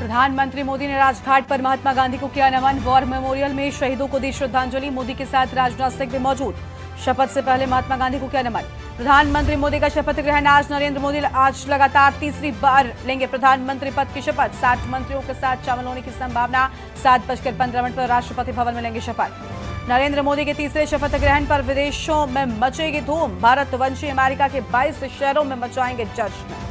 प्रधानमंत्री मोदी ने राजघाट पर महात्मा गांधी को किया नमन। वॉर मेमोरियल में शहीदों को दी श्रद्धांजलि। मोदी के साथ राजनाथ सिंह भी मौजूद। शपथ से पहले महात्मा गांधी को किया नमन। प्रधानमंत्री मोदी का शपथ ग्रहण आज। नरेंद्र मोदी आज लगातार तीसरी बार लेंगे प्रधानमंत्री पद की शपथ। 60 मंत्रियों के साथ शामिल होने की संभावना। 7:15 पर राष्ट्रपति भवन में लेंगे शपथ। नरेंद्र मोदी के तीसरे शपथ ग्रहण पर विदेशों में मचेगी धूम। भारतवंशी अमेरिका के 22 शहरों में मचाएंगे जश्न।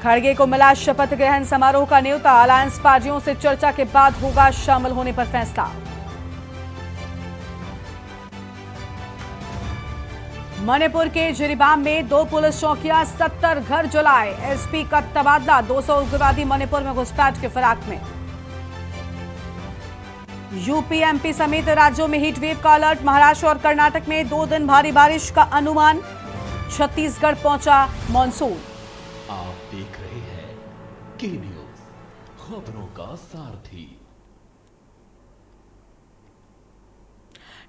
खड़गे को मिला शपथ ग्रहण समारोह का न्योता। अलायंस पार्टियों से चर्चा के बाद होगा शामिल होने पर फैसला। मणिपुर के जिरीबाम में 2 पुलिस चौकियां, 70 घर जलाए। एसपी का तबादला। 200 उग्रवादी मणिपुर में घुसपैठ के फिराक में। यूपी एमपी समेत राज्यों में हीट वेव का अलर्ट। महाराष्ट्र और कर्नाटक में 2 दिन भारी बारिश का अनुमान। छत्तीसगढ़ पहुंचा मॉनसून। आप देख रहे हैं के न्यूज, खबरों का सारथी।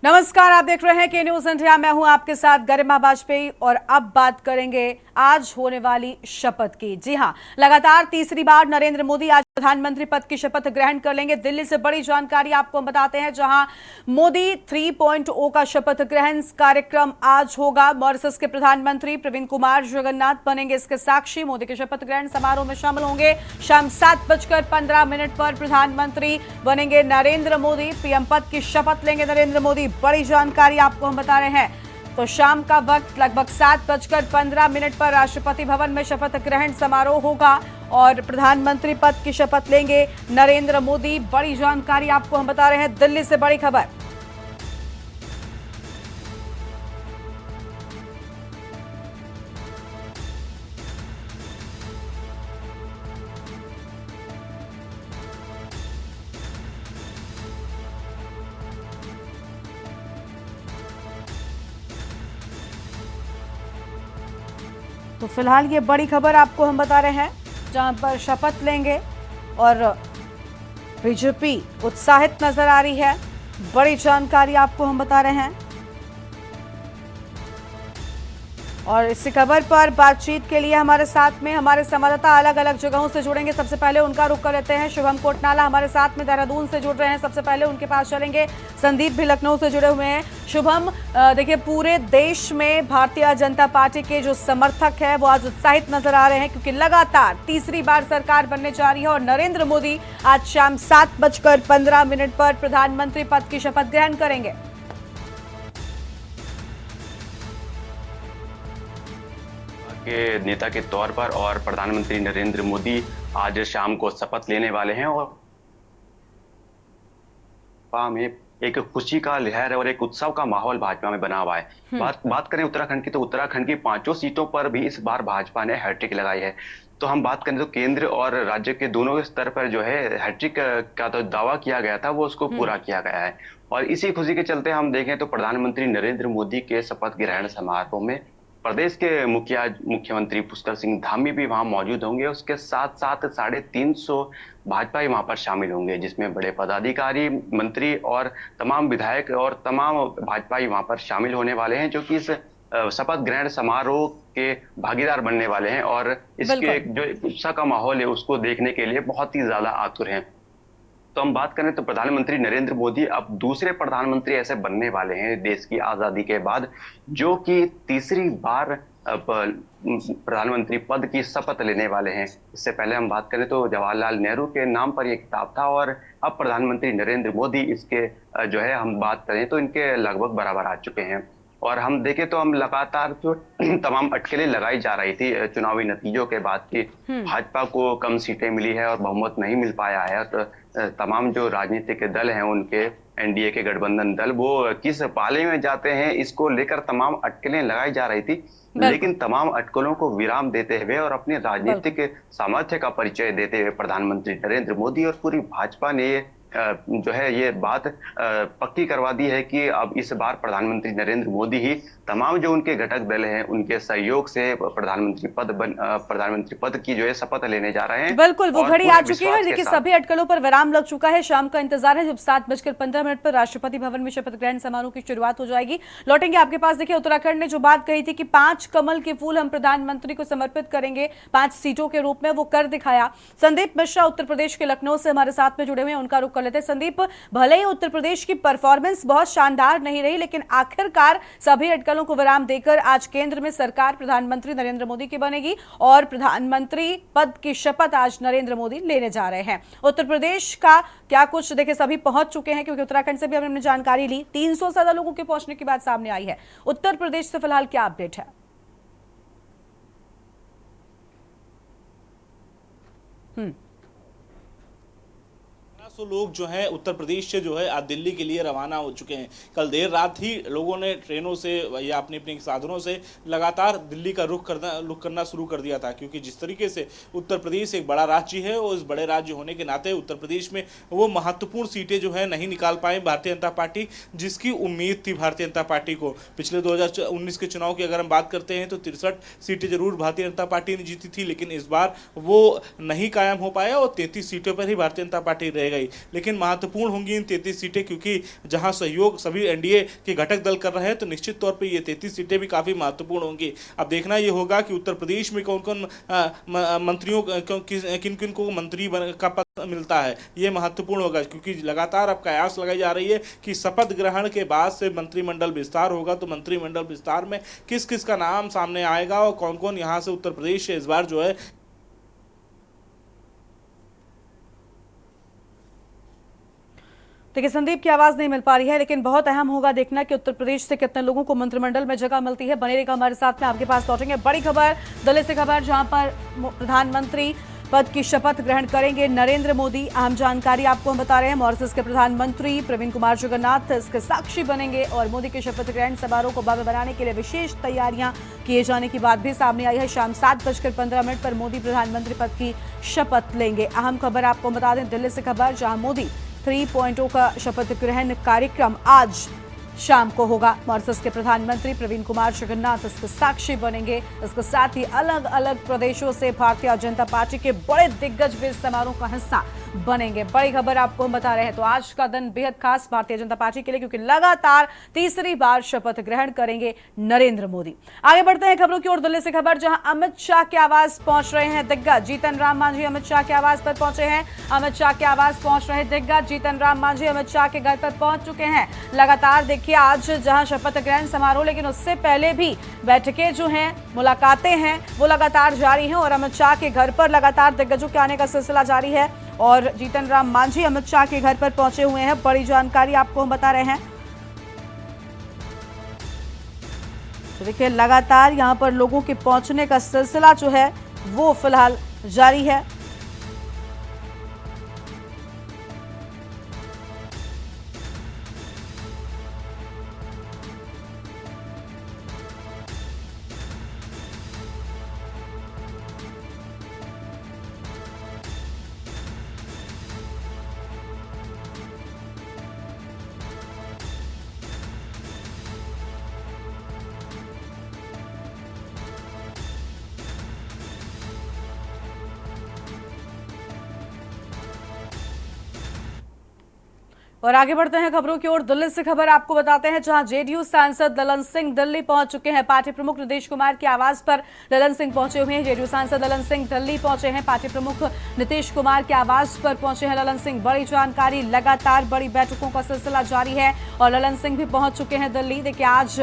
नमस्कार, आप देख रहे हैं के न्यूज इंडिया। मैं हूं आपके साथ गरिमा वाजपेयी और अब बात करेंगे आज होने वाली शपथ की। जी हां, लगातार तीसरी बार नरेंद्र मोदी आज प्रधानमंत्री पद की शपथ ग्रहण कर लेंगे। दिल्ली से बड़ी जानकारी आपको हम बताते हैं, जहां मोदी 3.0 का शपथ ग्रहण कार्यक्रम आज होगा। मॉरिशस के प्रधानमंत्री प्रवीण कुमार जगन्नाथ बनेंगे इसके साक्षी। मोदी के शपथ ग्रहण समारोह में शामिल होंगे। शाम 7:15 पर प्रधानमंत्री बनेंगे नरेंद्र मोदी। पीएम पद की शपथ लेंगे नरेंद्र मोदी। बड़ी जानकारी आपको हम बता रहे हैं। तो शाम का वक्त लगभग 7:15 पर राष्ट्रपति भवन में शपथ ग्रहण समारोह होगा और प्रधानमंत्री पद की शपथ लेंगे नरेंद्र मोदी। बड़ी जानकारी आपको हम बता रहे हैं। दिल्ली से बड़ी खबर। तो फिलहाल ये बड़ी खबर आपको हम बता रहे हैं, जहां पर शपथ लेंगे और बीजेपी उत्साहित नजर आ रही है। बड़ी जानकारी आपको हम बता रहे हैं और इसी खबर पर बातचीत के लिए हमारे साथ में हमारे संवाददाता अलग अलग जगहों से जुड़ेंगे। सबसे पहले उनका रुख कर लेते हैं। शुभम कोटनाला हमारे साथ में देहरादून से जुड़ रहे हैं। सबसे पहले उनके पास चलेंगे। संदीप भी लखनऊ से जुड़े हुए हैं। शुभम, देखिए, पूरे देश में भारतीय जनता पार्टी के जो समर्थक है वो आज उत्साहित नजर आ रहे हैं, क्योंकि लगातार तीसरी बार सरकार बनने जा रही है और नरेंद्र मोदी आज शाम 7:15 पर प्रधानमंत्री पद की शपथ ग्रहण करेंगे। के नेता के तौर पर और प्रधानमंत्री नरेंद्र मोदी आज शाम को शपथ लेने वाले हैं और में एक खुशी का लहर और एक उत्सव का माहौल भाजपा में बना हुआ है। बात करें उत्तराखंड की, तो उत्तराखंड की 5 सीटों पर भी इस बार भाजपा ने हैट्रिक लगाई है। तो हम बात करें तो केंद्र और राज्य के दोनों स्तर पर जो है हैट्रिक का तो दावा किया गया था वो उसको पूरा किया गया है। और इसी खुशी के चलते हम देखें तो प्रधानमंत्री नरेंद्र मोदी के शपथ ग्रहण समारोह में प्रदेश के मुख्यमंत्री पुष्कर सिंह धामी भी वहां मौजूद होंगे। उसके साथ साथ 350 भाजपाई वहां पर शामिल होंगे, जिसमें बड़े पदाधिकारी, मंत्री और तमाम विधायक और तमाम भाजपाई वहां पर शामिल होने वाले हैं, जो कि इस शपथ ग्रहण समारोह के भागीदार बनने वाले हैं और इसके जो उत्साह का माहौल है उसको देखने के लिए बहुत ही ज्यादा आतुर हैं। तो हम बात करें तो प्रधानमंत्री नरेंद्र मोदी अब दूसरे प्रधानमंत्री ऐसे बनने वाले हैं देश की आजादी के बाद, जो कि तीसरी बार प्रधानमंत्री पद की शपथ लेने वाले हैं। इससे पहले हम बात करें तो जवाहरलाल नेहरू के नाम पर यह किताब था और अब प्रधानमंत्री नरेंद्र मोदी इसके जो है हम बात करें तो इनके लगभग बराबर आ चुके हैं। और हम देखें तो हम लगातार जो तमाम अटकलें लगाई जा रही थी चुनावी नतीजों के बाद की, भाजपा को कम सीटें मिली है और बहुमत नहीं मिल पाया है। तो तमाम जो राजनीतिक दल हैं उनके एनडीए के गठबंधन दल वो किस पाले में जाते हैं, इसको लेकर तमाम अटकलें लगाई जा रही थी। लेकिन तमाम अटकलों को विराम देते हुए और अपने राजनीतिक सामर्थ्य का परिचय देते हुए प्रधानमंत्री नरेंद्र मोदी और पूरी भाजपा ने ये जो है ये बात पक्की करवा दी है कि अब इस बार प्रधानमंत्री नरेंद्र मोदी ही तमाम जो उनके घटक दल हैं उनके सहयोग से प्रधानमंत्री पद की जो है शपथ लेने जा रहे हैं। बिल्कुल, वो और घड़ी पूरे आ चुकी है। विश्वास के देखिए, साथ। सभी अटकलों पर विराम लग चुका है। शाम का इंतजार है जब 7:15 पर राष्ट्रपति भवन में शपथ ग्रहण समारोह की शुरुआत हो जाएगी। लौटेंगे आपके पास। देखिए, उत्तराखंड ने जो बात कही थी कि 5 कमल के फूल हम प्रधानमंत्री को समर्पित करेंगे 5 सीटों के रूप में, वो कर दिखाया। संदीप मिश्रा उत्तर प्रदेश के लखनऊ से हमारे साथ में जुड़े हुए हैं, उनका रुख कर लेते हैं। संदीप, भले ही उत्तर प्रदेश की परफॉर्मेंस बहुत शानदार नहीं रही, लेकिन आखिरकार सभी अटकलों को विराम देकर आज केंद्र में सरकार प्रधानमंत्री नरेंद्र मोदी की बनेगी और प्रधानमंत्री पद की शपथ आज नरेंद्र मोदी लेने जा रहे हैं। उत्तर प्रदेश का क्या कुछ, देखिए सभी पहुंच चुके हैं क्योंकि उत्तराखंड से भी हमने जानकारी ली। 300 से ज्यादा लोगों के पहुंचने की बात सामने आई है। उत्तर प्रदेश से फिलहाल क्या अपडेट है? लोग जो हैं उत्तर प्रदेश से जो है आज दिल्ली के लिए रवाना हो चुके हैं। कल देर रात ही लोगों ने ट्रेनों से या अपने अपने साधनों से लगातार दिल्ली का रुख करना शुरू कर दिया था, क्योंकि जिस तरीके से उत्तर प्रदेश एक बड़ा राज्य है और इस बड़े राज्य होने के नाते उत्तर प्रदेश में वो महत्वपूर्ण सीटें जो है नहीं निकाल पाए भारतीय जनता पार्टी, जिसकी उम्मीद थी भारतीय जनता पार्टी को। पिछले 2019 के चुनाव की अगर हम बात करते हैं तो 63 सीटें जरूर भारतीय जनता पार्टी ने जीती थी, लेकिन इस बार वो नहीं कायम हो पाया और 33 सीटों पर ही भारतीय जनता पार्टी रह गई। लेकिन महत्वपूर्ण होंगी इन 33 सीटें, क्योंकि जहां सहयोग सभी एनडीए के घटक दल कर रहे हैं तो निश्चित तौर पे ये 33 सीटें भी काफ़ी महत्वपूर्ण होंगी। अब देखना ये होगा कि उत्तर प्रदेश में कौन कौन मंत्रियों किन किन को मंत्री का पद मिलता है, ये महत्वपूर्ण होगा, क्योंकि लगातार अब कयास लगाई जा रही है कि शपथ ग्रहण के बाद से मंत्रिमंडल विस्तार होगा, तो मंत्रिमंडल विस्तार में किस किस का नाम सामने आएगा और कौन कौन यहाँ से उत्तर प्रदेश से इस बार जो है। देखिए, संदीप की आवाज नहीं मिल पा रही है, लेकिन बहुत अहम होगा देखना कि उत्तर प्रदेश से कितने लोगों को मंत्रिमंडल में जगह मिलती है। बने रहेगा हमारे साथ में, आपके पास लौटेंगे। बड़ी खबर दिल्ली से खबर, जहां पर प्रधानमंत्री पद की शपथ ग्रहण करेंगे नरेंद्र मोदी। अहम जानकारी आपको हम बता रहे हैं। मॉरिशस के प्रधानमंत्री प्रवीण कुमार जगन्नाथ इसके साक्षी बनेंगे और मोदी के शपथ ग्रहण समारोह को भव्य बनाने के लिए विशेष तैयारियां किए जाने की बात भी सामने आई है। शाम 7:15 पर मोदी प्रधानमंत्री पद की शपथ लेंगे। अहम खबर आपको बता दें दिल्ली से खबर, जहां मोदी 3.0 का शपथ ग्रहण कार्यक्रम आज शाम को होगा। मॉरिशस के प्रधानमंत्री प्रवीण कुमार जगन्नाथ इसके साक्षी बनेंगे। इसके साथ ही अलग अलग प्रदेशों से भारतीय जनता पार्टी के बड़े दिग्गज भी इस समारोह का हिस्सा बनेंगे। बड़ी खबर आपको हम बता रहे हैं। तो आज का दिन बेहद खास भारतीय जनता पार्टी के लिए, क्योंकि लगातार तीसरी बार शपथ ग्रहण करेंगे नरेंद्र मोदी। आगे बढ़ते हैं खबरों की ओर। दिल्ली से खबर, जहां अमित शाह के आवास पहुंच रहे हैं दिग्गज। जीतन राम मांझी अमित शाह के आवास पर पहुंचे हैं। अमित शाह के आवास पहुंच रहे दिग्गज। जीतन राम मांझी अमित शाह के घर पर पहुंच चुके हैं। लगातार देखिए आज जहां शपथ ग्रहण समारोह, लेकिन उससे पहले भी बैठकें जो हैं, मुलाकातें हैं, वो लगातार जारी हैं और अमित शाह के घर पर लगातार दिग्गजों के आने का सिलसिला जारी है और जीतन राम मांझी अमित शाह के घर पर पहुंचे हुए हैं। बड़ी जानकारी आपको हम बता रहे हैं। तो देखिए, लगातार यहां पर लोगों के पहुंचने का सिलसिला जो है वो फिलहाल जारी है। और आगे बढ़ते हैं खबरों की ओर। दिल्ली से खबर आपको बताते हैं, जहां जेडीयू सांसद ललन सिंह दिल्ली पहुंच चुके हैं। पार्टी प्रमुख नीतीश कुमार के आवास पर ललन सिंह पहुंचे हुए हैं। जेडीयू सांसद ललन सिंह दिल्ली पहुंचे हैं। पार्टी प्रमुख नीतीश कुमार के आवास पर पहुंचे हैं ललन सिंह। बड़ी जानकारी, लगातार बड़ी बैठकों का सिलसिला जारी है और ललन सिंह भी पहुंच चुके हैं दिल्ली। देखिए, आज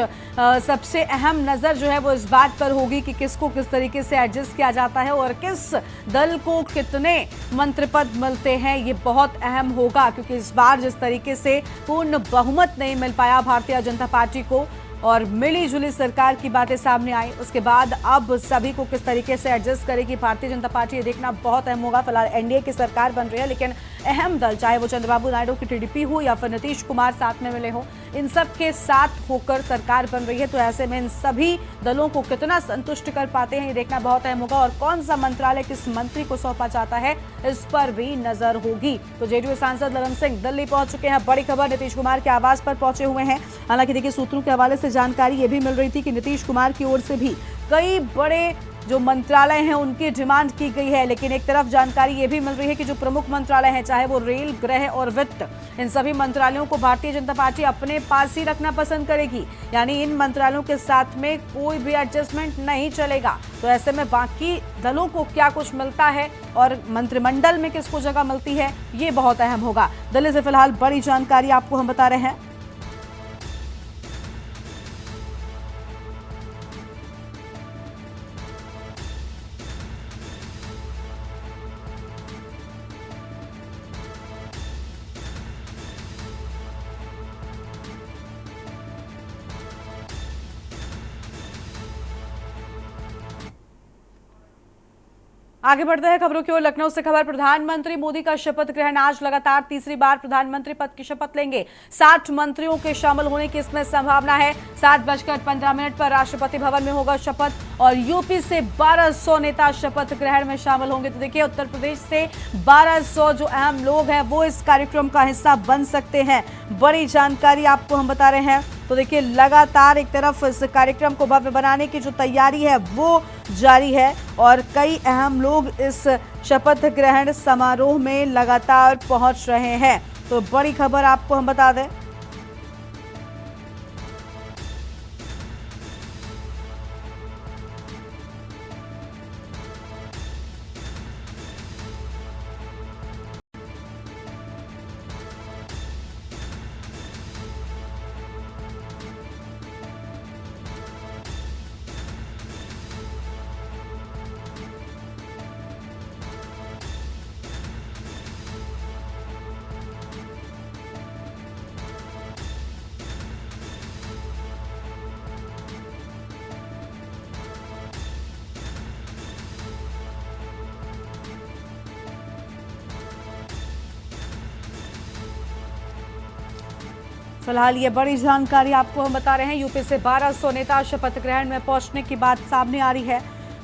सबसे अहम नजर जो है वो इस बात पर होगी कि किसको किस तरीके से एडजस्ट किया जाता है और किस दल को कितने मंत्री पद मिलते हैं। ये बहुत अहम होगा, क्योंकि इस बार जिस तरीके से पूर्ण बहुमत नहीं मिल पाया भारतीय जनता पार्टी को और मिली जुली सरकार की बातें सामने आई, उसके बाद अब सभी को किस तरीके से एडजस्ट करेगी भारतीय जनता पार्टी, ये देखना बहुत अहम होगा। फिलहाल एनडीए की सरकार बन रही है, लेकिन अहम दल, चाहे वो चंद्रबाबू नायडू की टीडीपी हो या फिर नीतीश कुमार साथ में मिले हो, इन सब के साथ होकर सरकार बन रही है। तो ऐसे में इन सभी दलों को कितना संतुष्ट कर पाते हैं, ये देखना बहुत अहम होगा। और कौन सा मंत्रालय किस मंत्री को सौंपा जाता है, इस पर भी नजर होगी। तो जेडीयू सांसद ललन सिंह दिल्ली पहुंच चुके हैं। बड़ी खबर, नीतीश कुमार के आवास पर पहुंचे हुए हैं। हालांकि देखिए, सूत्रों के हवाले से जानकारी ये भी मिल रही थी कि नीतीश कुमार की ओर से भी कई बड़े जो मंत्रालय हैं उनकी डिमांड की गई है। लेकिन एक तरफ जानकारी ये भी मिल रही है कि जो प्रमुख मंत्रालय हैं, चाहे वो रेल, गृह और वित्त, इन सभी मंत्रालयों को भारतीय जनता पार्टी अपने पास ही रखना पसंद करेगी। यानी इन मंत्रालयों के साथ में कोई भी एडजस्टमेंट नहीं चलेगा। तो ऐसे में बाकी दलों को क्या कुछ मिलता है और मंत्रिमंडल में किसको जगह मिलती है, ये बहुत अहम होगा। दिल्ली से फिलहाल बड़ी जानकारी आपको हम बता रहे हैं। आगे बढ़ते हैं खबरों की ओर। लखनऊ से खबर, प्रधानमंत्री मोदी का शपथ ग्रहण आज। लगातार तीसरी बार प्रधानमंत्री पद की शपथ लेंगे। 60 मंत्रियों के शामिल होने की इसमें संभावना है। 7:15 पर राष्ट्रपति भवन में होगा शपथ और यूपी से 1200 नेता शपथ ग्रहण में शामिल होंगे। तो देखिए, उत्तर प्रदेश से 1200 जो अहम लोग हैं वो इस कार्यक्रम का हिस्सा बन सकते हैं। बड़ी जानकारी आपको हम बता रहे हैं। तो देखिए, लगातार एक तरफ इस कार्यक्रम को भव्य बनाने की जो तैयारी है वो जारी है और कई अहम लोग इस शपथ ग्रहण समारोह में लगातार पहुंच रहे हैं। तो बड़ी खबर आपको हम बता दें। फिलहाल ये बड़ी जानकारी आपको हम बता रहे हैं। यूपी से 1200 नेता शपथ ग्रहण में पहुंचने की बात सामने आ रही है।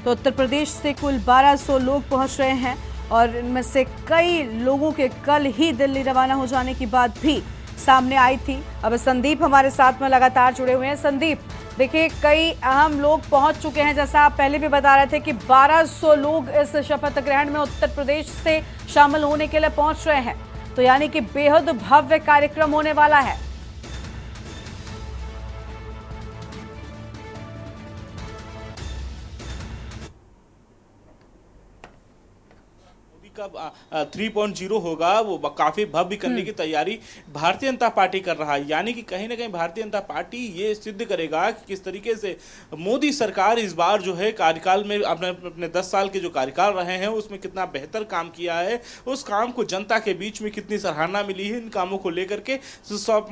तो उत्तर प्रदेश से कुल 1200 लोग पहुंच रहे हैं और इनमें से कई लोगों के कल ही दिल्ली रवाना हो जाने की बात भी सामने आई थी। अब संदीप हमारे साथ में लगातार जुड़े हुए हैं। संदीप, देखिए, कई अहम लोग पहुंच चुके हैं। जैसा आप पहले भी बता रहे थे कि 1200 लोग इस शपथ ग्रहण में उत्तर प्रदेश से शामिल होने के लिए पहुंच रहे हैं। तो यानी कि बेहद भव्य कार्यक्रम होने वाला है। का 3.0 होगा, वो काफी भव्य करने की तैयारी भारतीय जनता पार्टी कर रहा है। यानी कि कहीं ना कहीं भारतीय जनता पार्टी ये सिद्ध करेगा कि किस तरीके से मोदी सरकार इस बार जो है कार्यकाल में अपने 10 साल के जो कार्यकाल रहे हैं उसमें कितना बेहतर काम किया है, उस काम को जनता के बीच में कितनी सराहना मिली है, इन कामों को लेकर के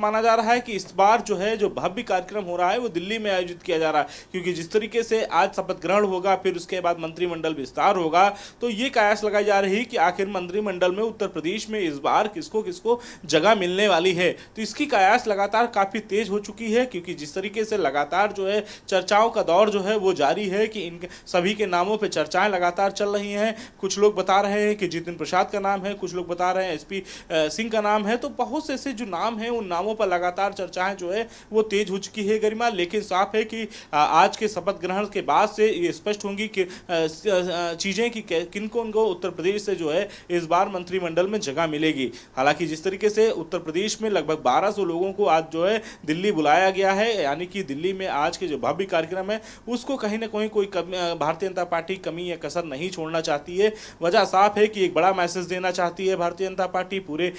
माना जा रहा है कि इस बार जो है जो भव्य कार्यक्रम हो रहा है वो दिल्ली में आयोजित किया जा रहा है। क्योंकि जिस तरीके से आज शपथ ग्रहण होगा, फिर उसके बाद मंत्रिमंडल विस्तार होगा, तो ये कयास लगाई जा रही है कि आखिर मंत्रिमंडल में उत्तर प्रदेश में इस बार किसको किसको जगह मिलने वाली है। तो इसकी कयास लगातार काफी तेज हो चुकी है, क्योंकि जिस तरीके से लगातार जो है चर्चाओं का दौर जो है वो जारी है कि इन सभी के नामों पे चर्चाएं लगातार चल रही हैं। कुछ लोग बता रहे हैं कि जितिन प्रसाद का नाम है, कुछ लोग बता रहे हैं एसपी सिंह का नाम है। तो बहुत से ऐसे जो नाम है उन नामों पर लगातार चर्चाएं जो है वो तेज हो चुकी है गरिमा। लेकिन साफ है कि आज के शपथ ग्रहण के बाद से ये स्पष्ट होंगी कि चीजें कि किनको उनको उत्तर प्रदेश से जो है इस बार मंत्रिमंडल में जगह मिलेगी। हालांकि जिस तरीके से उत्तर प्रदेश में लगभग 1200 लोगों को आज जो है दिल्ली बुलाया गया है, यानी कि दिल्ली में आज के जो भव्य कार्यक्रम है उसको कहीं ना कहीं कोई भारतीय जनता पार्टी कमी या कसर नहीं छोड़ना चाहती है। वजह साफ है कि एक बड़ा मैसेज देना चाहती है भारतीय जनता पार्टी पूरे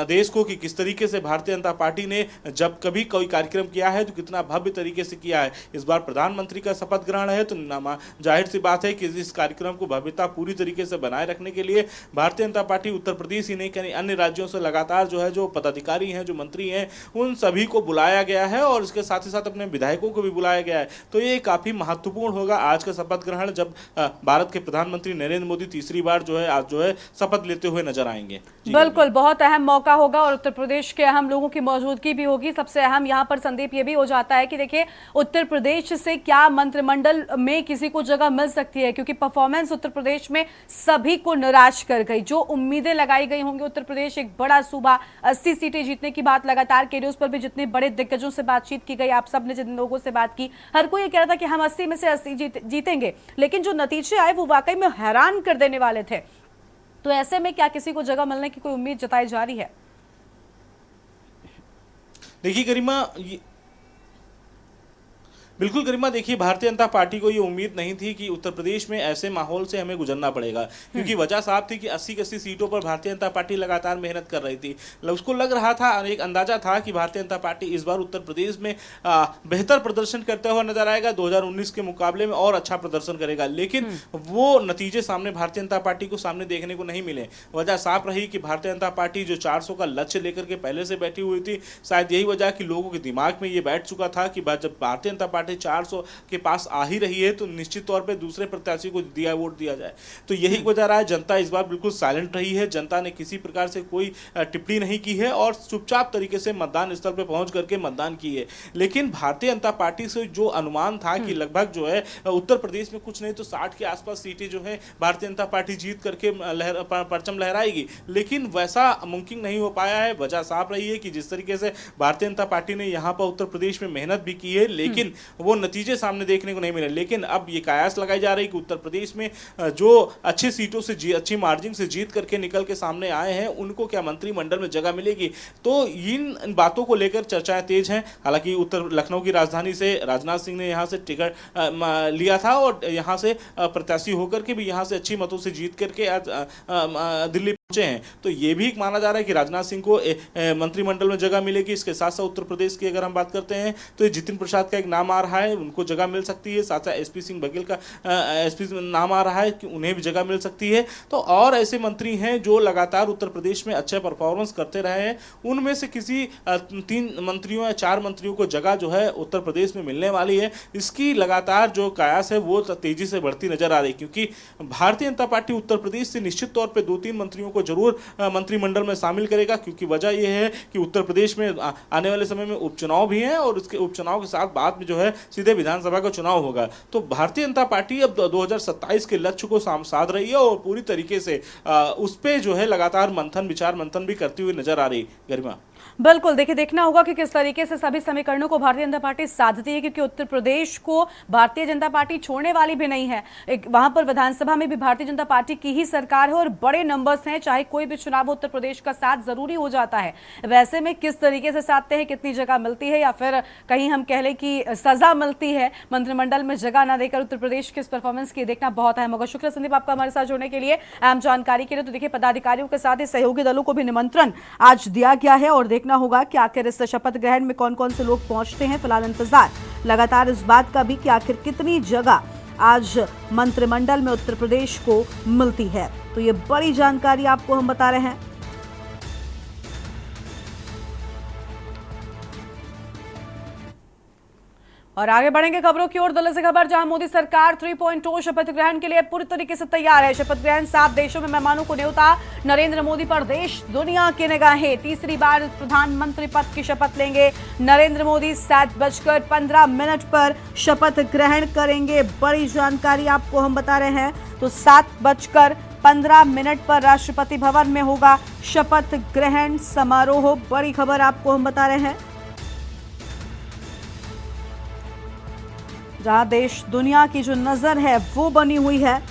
देश को कि किस तरीके से भारतीय जनता पार्टी ने जब कभी कोई कार्यक्रम किया है तो कितना भव्य तरीके से किया है। इस बार प्रधानमंत्री का शपथ ग्रहण है तो जाहिर सी बात है कि इस कार्यक्रम को भव्यता पूरी तरीके से बनाए रखने के लिए भारतीय जनता पार्टी उत्तर प्रदेश ही नहीं कहीं अन्य राज्यों से लगातार जो है जो पदाधिकारी हैं, जो मंत्री हैं, उन सभी को बुलाया गया है और इसके साथ ही साथ अपने विधायकों को भी बुलाया गया है। तो ये काफी महत्वपूर्ण होगा आज का शपथ ग्रहण, जब भारत के प्रधानमंत्री नरेंद्र मोदी तीसरी बार जो है आज जो है शपथ लेते हुए नजर आएंगे। बिल्कुल, बहुत अहम मौका होगा और उत्तर प्रदेश के अहम लोगों की मौजूदगी भी होगी। सबसे अहम यहाँ पर संदीप ये भी हो जाता है कि देखिए उत्तर प्रदेश से क्या मंत्रिमंडल में किसी को जगह मिल सकती है, क्योंकि परफॉर्मेंस उत्तर प्रदेश में सभी को निराश कर गई। जो उम्मीदें लगाई गई होंगी, उत्तर प्रदेश एक बड़ा सूबा, 80 सीटें जीतने की बात लगातार के न्यूज पर भी जितने बड़े दिग्गजों से बातचीत की गई, आप सब ने जिन लोगों से बात की, हर कोई ये कह रहा था कि हम 80 में से 80 जीतेंगे, लेकिन जो नतीजे आए वो वाकई में हैरान कर देने वाले थे। तो ऐसे में क्या किसी को जगह मिलने की कोई उम्मीद जताई जा रही है? देखिए गरिमा, बिल्कुल गरिमा, देखिए भारतीय जनता पार्टी को ये उम्मीद नहीं थी कि उत्तर प्रदेश में ऐसे माहौल से हमें गुजरना पड़ेगा, क्योंकि वजह साफ थी कि 80 की 80 सीटों पर भारतीय जनता पार्टी लगातार मेहनत कर रही थी। उसको लग रहा था, एक अंदाजा था कि भारतीय जनता पार्टी इस बार उत्तर प्रदेश में बेहतर प्रदर्शन करते हुए नजर आएगा, 2019 के मुकाबले में और अच्छा प्रदर्शन करेगा, लेकिन वो नतीजे सामने भारतीय जनता पार्टी को सामने देखने को नहीं मिले। वजह साफ रही कि भारतीय जनता पार्टी जो 400 का लक्ष्य लेकर के पहले से बैठी हुई थी, शायद यही वजह कि लोगों के दिमाग में ये बैठ चुका था कि जब भारतीय जनता पार्टी 400 के पास आ ही रही है तो निश्चित तौर पे दूसरे प्रत्याशी को वोट दिया जाए। तो यही वजह रहा है, जनता इस बार बिल्कुल साइलेंट रही है। जनता ने किसी प्रकार से कोई टिप्पणी नहीं की है और चुपचाप तरीके से मतदान स्थल पे पहुंच करके मतदान की है। लेकिन भारतीय जनता पार्टी से जो अनुमान था कि लगभग जो है उत्तर प्रदेश में कुछ नहीं तो 60 के आसपास सीटें जो है भारतीय जनता पार्टी जीत करके परचम लहराएगी, लेकिन वैसा मुमकिन नहीं हो पाया है। वजह साफ रही है कि जिस तरीके से भारतीय जनता पार्टी ने यहाँ पर उत्तर प्रदेश में मेहनत भी की है, लेकिन वो नतीजे सामने देखने को नहीं मिले। लेकिन अब ये कयास लगाई जा रही है कि उत्तर प्रदेश में जो अच्छी सीटों से अच्छी मार्जिन से जीत करके निकल के सामने आए हैं, उनको क्या मंत्रिमंडल में जगह मिलेगी। तो इन बातों को लेकर चर्चाएं तेज हैं। हालांकि उत्तर लखनऊ की राजधानी से राजनाथ सिंह ने यहाँ से टिकट लिया था और यहाँ से प्रत्याशी होकर के भी यहाँ से अच्छी मतों से जीत करके आज दिल्ली पहुंचे हैं। तो ये भी माना जा रहा है कि राजनाथ सिंह को मंत्रिमंडल में जगह मिलेगी। इसके साथ साथ उत्तर प्रदेश की अगर हम बात करते हैं तो जितिन प्रसाद का एक नाम आ रहा है, उनको जगह मिल सकती है। साथ साथ एसपी सिंह बघेल का एसपी नाम आ रहा है कि उन्हें भी जगह मिल सकती है। तो और ऐसे मंत्री हैं जो लगातार उत्तर प्रदेश में अच्छे परफॉर्मेंस करते रहे हैं, उनमें से किसी 3 मंत्रियों या 4 मंत्रियों को जगह जो है उत्तर प्रदेश में मिलने वाली है। इसकी लगातार जो कयास है वो तेजी से बढ़ती नजर आ रही है, क्योंकि भारतीय जनता पार्टी उत्तर प्रदेश से निश्चित तौर पर 2-3 मंत्रियों को जरूर मंत्रिमंडल में शामिल करेगा, क्योंकि वजह यह है कि उत्तर प्रदेश में आने वाले समय में उपचुनाव भी हैं और उसके उपचुनाव के साथ बाद में जो है सीधे विधानसभा का चुनाव होगा। तो भारतीय जनता पार्टी अब 2027 के लक्ष्य को साध रही है और पूरी तरीके से उस पे जो है लगातार विचार मंथन भी करती हुई नजर आ रही है। गरिमा, बिल्कुल, देखिए देखना होगा कि किस तरीके से सभी समीकरणों को भारतीय जनता पार्टी साधती है, क्योंकि उत्तर प्रदेश को भारतीय जनता पार्टी छोड़ने वाली भी नहीं है। वहां पर विधानसभा में भी भारतीय जनता पार्टी की ही सरकार है और बड़े नंबर्स हैं, चाहे कोई भी चुनाव उत्तर प्रदेश का साथ जरूरी हो जाता है। वैसे में किस तरीके से साधते हैं, कितनी जगह मिलती है या फिर कहीं हम कह लें कि सजा मिलती है मंत्रिमंडल में जगह ना देकर उत्तर प्रदेश के इस परफॉर्मेंस की, देखना बहुत अहम होगा। शुक्रिया संदीप आपका हमारे साथ जुड़ने के लिए, अहम जानकारी के लिए। तो देखिए पदाधिकारियों के साथ ही सहयोगी दलों को भी निमंत्रण आज दिया गया है और देखना होगा कि आखिर इस शपथ ग्रहण में कौन कौन से लोग पहुंचते हैं। फिलहाल इंतजार लगातार इस बात का भी कि आखिर कितनी जगह आज मंत्रिमंडल में उत्तर प्रदेश को मिलती है। तो ये बड़ी जानकारी आपको हम बता रहे हैं। और आगे बढ़ेंगे खबरों की ओर। दिल्ली से खबर, जहां मोदी सरकार 3.0 शपथ ग्रहण के लिए पूरी तरीके से तैयार है। शपथ ग्रहण 7 देशों में मेहमानों को न्योता, नरेंद्र मोदी पर देश दुनिया की निगाहें। तीसरी बार प्रधानमंत्री पद की शपथ लेंगे नरेंद्र मोदी। 7:15 पर शपथ ग्रहण करेंगे। बड़ी जानकारी आपको हम बता रहे हैं। तो 7:15 पर राष्ट्रपति भवन में होगा शपथ ग्रहण समारोह। बड़ी खबर आपको हम बता रहे हैं, जहां देश दुनिया की जो नजर है वो बनी हुई है।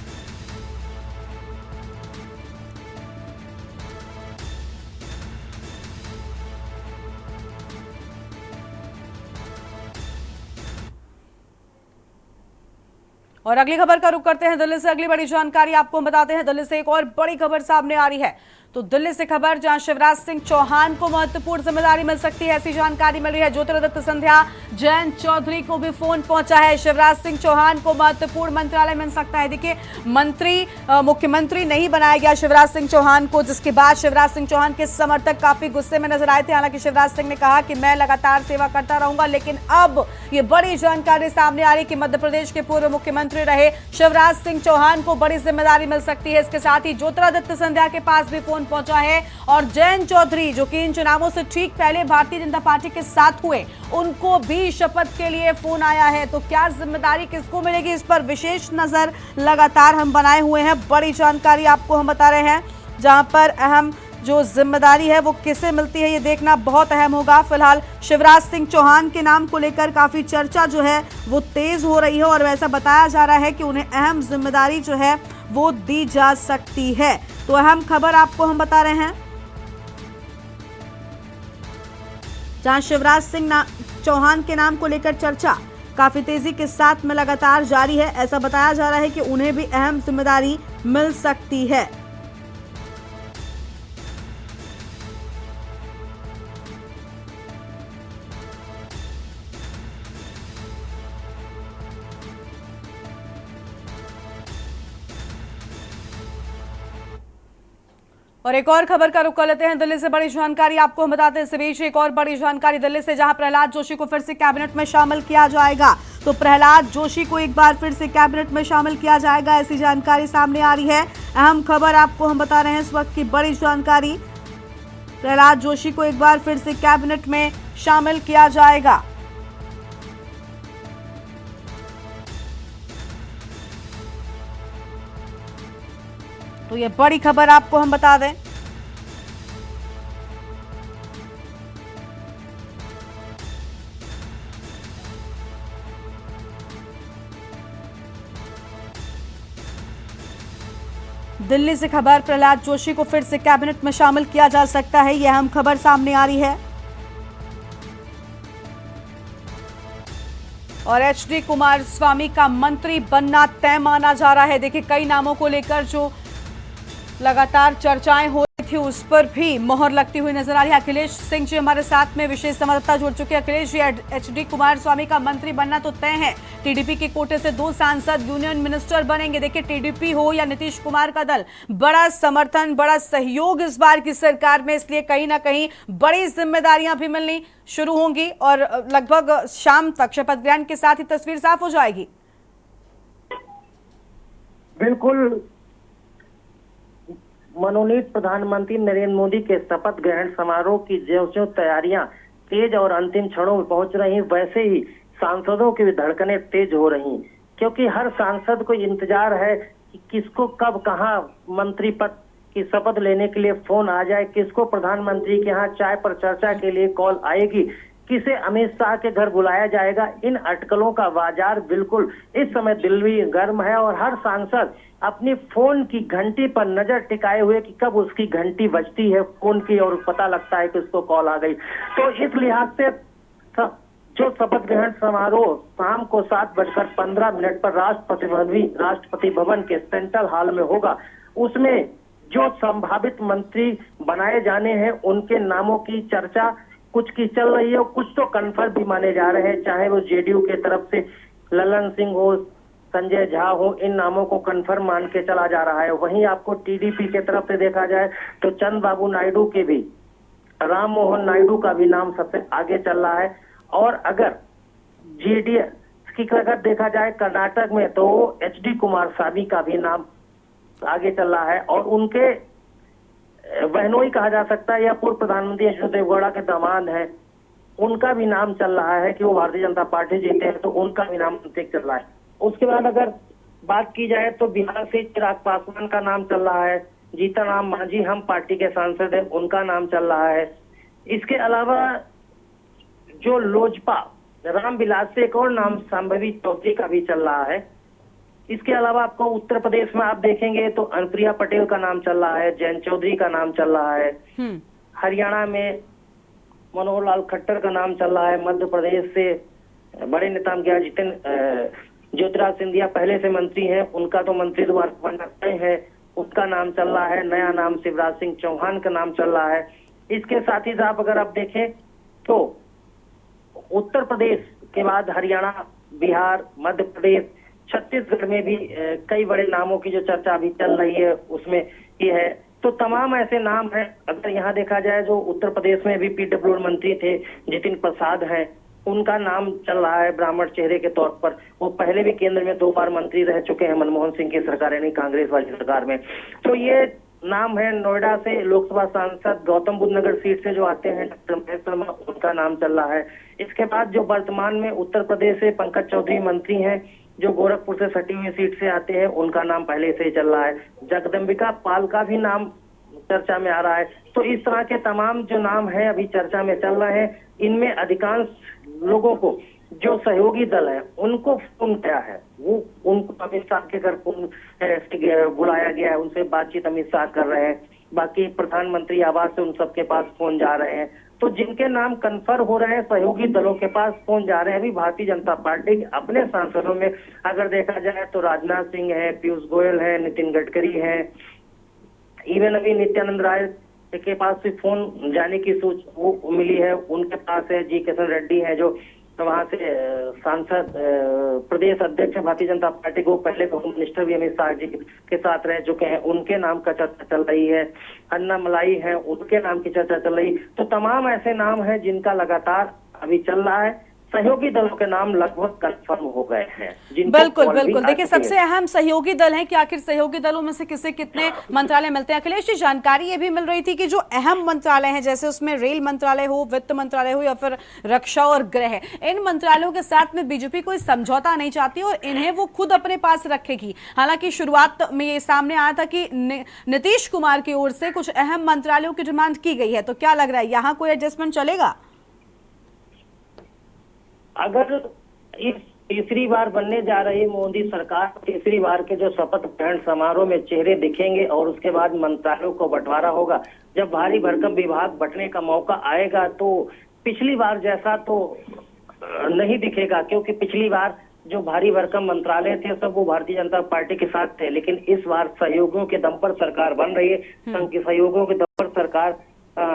और अगली खबर का रुख करते हैं दिल्ली से। अगली बड़ी जानकारी आपको हम बताते हैं। दिल्ली से एक और बड़ी खबर सामने आ रही है। तो दिल्ली से खबर जहां शिवराज सिंह चौहान को महत्वपूर्ण जिम्मेदारी मिल सकती है, ऐसी जानकारी मिल रही है। ज्योतिरादित्य सिंधिया, जयंत चौधरी को भी फोन पहुंचा है। शिवराज सिंह चौहान को महत्वपूर्ण मंत्रालय मिल सकता है। देखिए, मुख्यमंत्री नहीं बनाया गया शिवराज सिंह चौहान को, जिसके बाद शिवराज सिंह चौहान के समर्थक काफी गुस्से में नजर आए थे। हालांकि शिवराज सिंह ने कहा कि मैं लगातार सेवा करता रहूंगा, लेकिन अब ये बड़ी जानकारी सामने आ रही कि मध्य प्रदेश के पूर्व मुख्यमंत्री रहे शिवराज सिंह चौहान को बड़ी जिम्मेदारी मिल सकती है। इसके साथ ही ज्योतिरादित्य सिंधिया के पास भी फोन पहुंचा है और जयंत चौधरी, जो कि इन चुनावों से ठीक पहले भारतीय जनता पार्टी के साथ हुए, उनको भी शपथ के लिए फोन आया है। तो क्या जिम्मेदारी किसको मिलेगी, इस पर विशेष नजर लगातार हम बनाए हुए हैं। बड़ी जानकारी आपको हम बता रहे हैं, जहां पर अहम जो जिम्मेदारी है वो किसे मिलती है, ये देखना बहुत अहम होगा। फिलहाल शिवराज सिंह चौहान के नाम को लेकर काफी चर्चा जो है वो तेज हो रही है और वैसा बताया जा रहा है कि उन्हें अहम जिम्मेदारी जो है वो दी जा सकती है। तो अहम खबर आपको हम बता रहे हैं, जहां शिवराज सिंह चौहान के नाम को लेकर चर्चा काफी तेजी के साथ में लगातार जारी है। ऐसा बताया जा रहा है कि उन्हें भी अहम जिम्मेदारी मिल सकती है। और एक और खबर का रुख कर लेते हैं। दिल्ली से बड़ी जानकारी आपको हम बताते हैं। इस बीच एक और बड़ी जानकारी दिल्ली से, जहां प्रहलाद जोशी को फिर से कैबिनेट में शामिल किया जाएगा। तो प्रहलाद जोशी को एक बार फिर से कैबिनेट में शामिल किया जाएगा, ऐसी जानकारी सामने आ रही है। अहम खबर आपको हम बता रहे हैं इस वक्त की बड़ी जानकारी, प्रहलाद जोशी को एक बार फिर से कैबिनेट में शामिल किया जाएगा। तो ये बड़ी खबर आपको हम बता दें। दिल्ली से खबर, प्रहलाद जोशी को फिर से कैबिनेट में शामिल किया जा सकता है, यह अहम खबर सामने आ रही है। और एचडी कुमारस्वामी का मंत्री बनना तय माना जा रहा है। देखिए, कई नामों को लेकर जो लगातार चर्चाएं हो रही थी, उस पर भी मोहर लगती हुई नजर आ रही है। अखिलेश सिंह जी हमारे साथ में विशेष संवाददाता जुड़ चुके हैं। अखिलेश जी, एचडी कुमारस्वामी का मंत्री बनना तो तय है। टीडीपी के कोटे से 2 सांसद यूनियन मिनिस्टर बनेंगे। देखिए, टीडीपी हो या नीतीश कुमार का दल, बड़ा समर्थन, बड़ा सहयोग इस बार की सरकार में, इसलिए कहीं ना कहीं बड़ी जिम्मेदारियां भी मिलनी शुरू होंगी और लगभग शाम तक शपथ ग्रहण के साथ ही तस्वीर साफ हो जाएगी। बिल्कुल, मनोनीत प्रधानमंत्री नरेंद्र मोदी के शपथ ग्रहण समारोह की ज्यों-ज्यों तैयारियां तेज और अंतिम क्षणों में पहुंच रही, वैसे ही सांसदों की भी धड़कनें तेज हो रही, क्योंकि हर सांसद को इंतजार है कि किसको कब कहां मंत्री पद की शपथ लेने के लिए फोन आ जाए, किसको प्रधानमंत्री के यहाँ चाय पर चर्चा के लिए कॉल आएगी, किसे अमित शाह के घर बुलाया जाएगा। इन अटकलों का बाजार बिल्कुल इस समय दिल्ली गर्म है और हर सांसद अपनी फोन की घंटी पर नजर टिकाए हुए कि कब उसकी घंटी बजती है फोन की और पता लगता है कि उसको कॉल आ गई। तो इस लिहाज से जो शपथ ग्रहण समारोह शाम को 7:15 पर राष्ट्रपति भवन के सेंट्रल हॉल में होगा, उसमें जो संभावित मंत्री बनाए जाने हैं उनके नामों की चर्चा कुछ की चल रही है और कुछ तो कन्फर्म भी माने जा रहे हैं, चाहे वो जेडीयू के तरफ से ललन सिंह हो, संजय झा हो, इन नामों को कन्फर्म मान के चला जा रहा है। वहीं आपको टीडीपी के तरफ से देखा जाए तो चंद्रबाबू नायडू के भी, राम मोहन नायडू का भी नाम सबसे आगे चल रहा है। और अगर जेडीएस की अगर देखा जाए कर्नाटक में तो एचडी कुमारस्वामी का भी नाम आगे चल रहा है और उनके बहनोई कहा जा सकता है या पूर्व प्रधानमंत्री एच डी देवगौड़ा के दामाद है, उनका भी नाम चल रहा है कि वो भारतीय जनता पार्टी जीते हैं, तो उनका भी नाम चल रहा है। उसके बाद अगर बात की जाए तो बिहार से चिराग पासवान का नाम चल रहा है, जीतन राम मांझी हम पार्टी के सांसद हैं, उनका नाम चल रहा है। इसके अलावा जो लोजपा रामविलास से एक और नाम संभवी चौधरी का भी चल रहा है। इसके अलावा आपको उत्तर प्रदेश में आप देखेंगे तो अनुप्रिया पटेल का नाम चल रहा है, जयंत चौधरी का नाम चल रहा है, हरियाणा में मनोहर लाल खट्टर का नाम चल रहा है, मध्य प्रदेश से बड़े नेता ज्योतिरादित्य सिंधिया पहले से मंत्री हैं, उनका तो मंत्री द्वार बनना तय है, उसका नाम चल रहा है। नया नाम शिवराज सिंह चौहान का नाम चल रहा है। इसके साथ ही साथ अगर आप देखें तो उत्तर प्रदेश के बाद हरियाणा, बिहार, मध्य प्रदेश, छत्तीसगढ़ में भी कई बड़े नामों की जो चर्चा अभी चल रही है उसमें ये है। तो तमाम ऐसे नाम हैं। अगर यहाँ देखा जाए जो उत्तर प्रदेश में भी पीडब्ल्यूडी मंत्री थे जितिन प्रसाद हैं, उनका नाम चल रहा है ब्राह्मण चेहरे के तौर पर। वो पहले भी केंद्र में 2 बार मंत्री रह चुके हैं मनमोहन सिंह की सरकार यानी कांग्रेस वाली सरकार में। तो ये नाम है। नोएडा से लोकसभा सांसद गौतम बुद्ध नगर सीट से जो आते हैं डॉक्टर महेश शर्मा, उनका नाम चल रहा है। इसके बाद जो वर्तमान में उत्तर प्रदेश से पंकज चौधरी मंत्री हैं, जो गोरखपुर से सटी हुई सीट से आते हैं, उनका नाम पहले से ही चल रहा है। जगदम्बिका पाल का भी नाम चर्चा में आ रहा है। तो इस तरह के तमाम जो नाम है अभी चर्चा में चल रहे हैं। इनमें अधिकांश लोगों को जो सहयोगी दल है उनको फोन गया है, वो उनको अमित शाह के घर बुलाया गया है, उनसे बातचीत अमित शाह कर रहे हैं। बाकी प्रधानमंत्री आवास से उन सबके पास फोन जा रहे हैं। तो जिनके नाम कन्फर्म हो रहे हैं सहयोगी दलों के पास फोन जा रहे हैं। अभी भारतीय जनता पार्टी अपने सांसदों में अगर देखा जाए तो राजनाथ सिंह है, पीयूष गोयल है, नितिन गडकरी है, इवन अभी नित्यानंद राय के पास भी फोन जाने की वो मिली है, उनके पास है। जी किशन रेड्डी है जो वहां से सांसद प्रदेश अध्यक्ष भारतीय जनता पार्टी को, पहले होम मिनिस्टर भी अमित शाह जी के साथ रह चुके हैं, उनके नाम का चर्चा चल रही है। अन्ना मलाई है, उनके नाम की चर्चा चल रही। तो तमाम ऐसे नाम हैं जिनका लगातार अभी चल रहा है। सहयोगी दलों के नाम लगभग कंफर्म हो गए हैं। बिल्कुल बिल्कुल। देखिए, सबसे अहम सहयोगी दल है कि आखिर सहयोगी दलों में से किसे कितने मंत्रालय मिलते हैं। अखिलेश जी, जानकारी ये भी मिल रही थी कि जो अहम मंत्रालय हैं, जैसे उसमें रेल मंत्रालय हो, वित्त मंत्रालय हो या फिर रक्षा और गृह, इन मंत्रालयों के साथ में बीजेपी कोई समझौता नहीं चाहती और इन्हें वो खुद अपने पास रखेगी। हालांकि शुरुआत में ये सामने आया था कि नीतीश कुमार की ओर से कुछ अहम मंत्रालयों की डिमांड की गई है। तो क्या लग रहा है, यहाँ कोई एडजस्टमेंट चलेगा? अगर इस तीसरी बार बनने जा रही मोदी सरकार, तीसरी बार के जो शपथ ग्रहण समारोह में चेहरे दिखेंगे और उसके बाद मंत्रालयों को बंटवारा होगा, जब भारी भरकम विभाग बंटने का मौका आएगा तो पिछली बार जैसा तो नहीं दिखेगा। क्योंकि पिछली बार जो भारी भरकम मंत्रालय थे सब वो भारतीय जनता पार्टी के साथ थे, लेकिन इस बार सहयोगियों के दम पर सरकार बन रही है। संघ की सहयोगियों के दम पर सरकार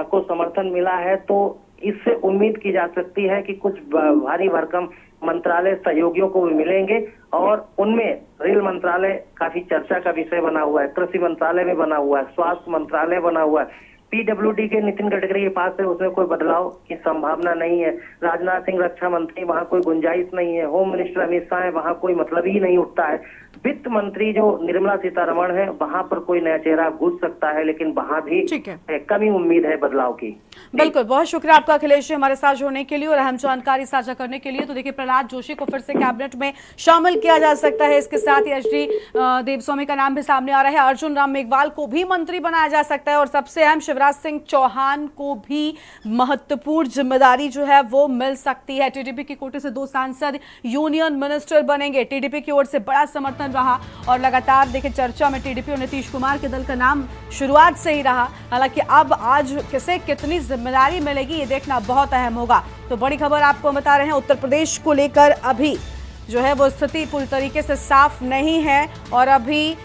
को समर्थन मिला है। तो इससे उम्मीद की जा सकती है कि कुछ भारी भरकम मंत्रालय सहयोगियों को भी मिलेंगे और उनमें रेल मंत्रालय काफी चर्चा का विषय बना हुआ है, कृषि मंत्रालय भी बना हुआ है, स्वास्थ्य मंत्रालय बना हुआ है। पीडब्ल्यूडी के नितिन गडकरी के पास है, उसमें कोई बदलाव की संभावना नहीं है। राजनाथ सिंह रक्षा मंत्री, वहां कोई गुंजाइश नहीं है। होम मिनिस्टर अमित शाह है, वहां कोई मतलब ही नहीं उठता है। वित्त मंत्री जो निर्मला सीतारमण है, वहां पर कोई नया चेहरा घुस सकता है, लेकिन वहां भी कमी उम्मीद है बदलाव की। बिल्कुल, बहुत शुक्रिया आपका अखिलेश जी हमारे साथ जुड़ने के लिए और अहम जानकारी साझा करने के लिए। तो देखिए, प्रहलाद जोशी को फिर से कैबिनेट में शामिल किया जा सकता है। इसके साथ ही एचडी देवस्वामी का नाम भी सामने आ रहा है। अर्जुन राम मेघवाल को भी मंत्री बनाया जा सकता है और सबसे अहम शिवराज सिंह चौहान को भी महत्वपूर्ण जिम्मेदारी जो है वो मिल सकती है। टीडीपी की कोटे से 2 सांसद यूनियन मिनिस्टर बनेंगे। टीडीपी की ओर से बड़ा समर्थन रहा और लगातार देखिए चर्चा में टीडीपी और नीतीश कुमार के दल का नाम शुरुआत से ही रहा। हालांकि अब आज किसे कितनी जिम्मेदारी मिलेगी ये देखना बहुत अहम होगा। तो बड़ी खबर आपको बता रहे हैं, उत्तर प्रदेश को लेकर अभी जो है वो स्थिति पूरी तरीके से साफ नहीं है और अभी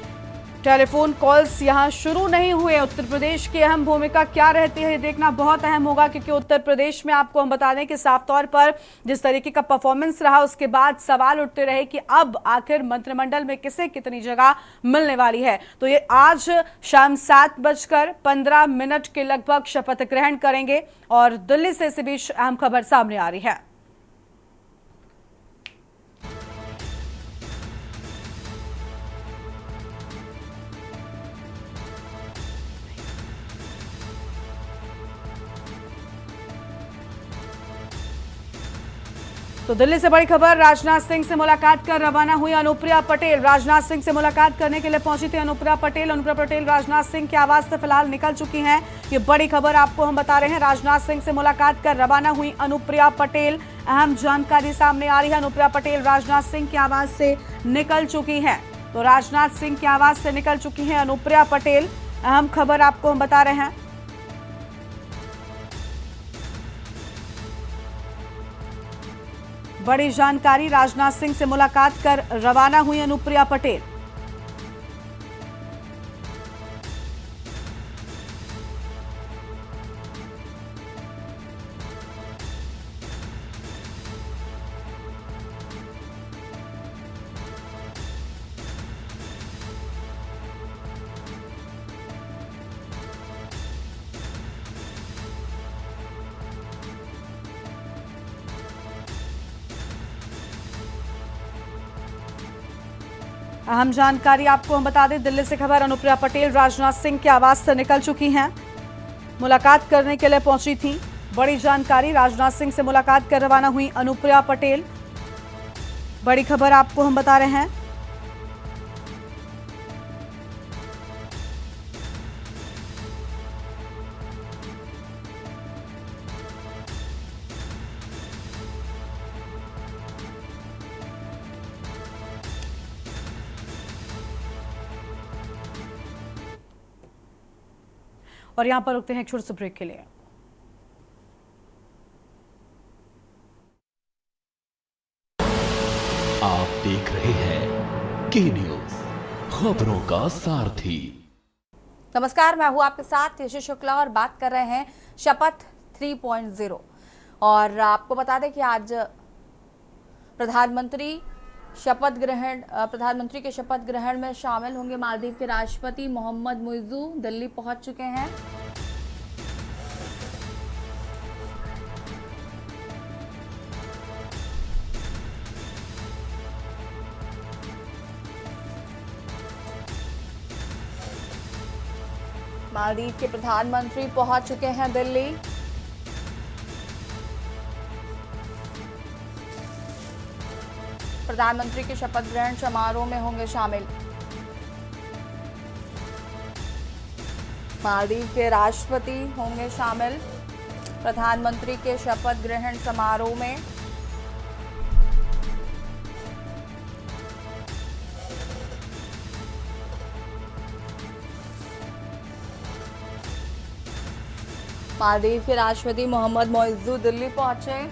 टेलीफोन कॉल्स यहां शुरू नहीं हुए। उत्तर प्रदेश की अहम भूमिका क्या रहती है ये देखना बहुत अहम होगा, क्योंकि उत्तर प्रदेश में आपको हम बता दें कि साफ तौर पर जिस तरीके का परफॉर्मेंस रहा उसके बाद सवाल उठते रहे कि अब आखिर मंत्रिमंडल में किसे कितनी जगह मिलने वाली है। तो ये आज शाम 7:15 के लगभग शपथ ग्रहण करेंगे और दिल्ली से इसी बीच अहम खबर सामने आ रही है। तो दिल्ली से बड़ी खबर, राजनाथ सिंह से मुलाकात कर रवाना हुई अनुप्रिया पटेल। राजनाथ सिंह से मुलाकात करने के लिए पहुंची थी अनुप्रिया पटेल। अनुप्रिया पटेल राजनाथ सिंह के आवास से फिलहाल निकल चुकी हैं। ये बड़ी खबर आपको हम बता रहे हैं। राजनाथ सिंह से मुलाकात कर रवाना हुई अनुप्रिया पटेल। अहम जानकारी सामने आ रही है। अनुप्रिया पटेल राजनाथ सिंह के आवास से निकल चुकी हैं। तो राजनाथ सिंह के आवास से निकल चुकी हैं अनुप्रिया पटेल। अहम खबर आपको हम बता रहे हैं। बड़ी जानकारी, राजनाथ सिंह से मुलाकात कर रवाना हुई अनुप्रिया पटेल। अहम जानकारी आपको हम बता दें, दिल्ली से खबर, अनुप्रिया पटेल राजनाथ सिंह के आवास से निकल चुकी हैं, मुलाकात करने के लिए पहुंची थी। बड़ी जानकारी, राजनाथ सिंह से मुलाकात कर रवाना हुई अनुप्रिया पटेल। बड़ी खबर आपको हम बता रहे हैं। और यहां पर रुकते हैं एक छोटे से ब्रेक के लिए। आप देख रहे हैं के न्यूज, खबरों का सारथी। नमस्कार, मैं हूं आपके साथ यशु शुक्ला और बात कर रहे हैं शपथ 3.0। और आपको बता दें कि आज प्रधानमंत्री के शपथ ग्रहण में शामिल होंगे। मालदीव के राष्ट्रपति मोहम्मद मुइज़्ज़ू दिल्ली पहुंच चुके हैं। मालदीव के प्रधानमंत्री पहुंच चुके हैं दिल्ली। प्रधानमंत्री के शपथ ग्रहण समारोह में होंगे शामिल। मालदीव के राष्ट्रपति होंगे शामिल प्रधानमंत्री के शपथ ग्रहण समारोह में। मालदीव के राष्ट्रपति मोहम्मद मुइज़्ज़ू दिल्ली पहुंचे,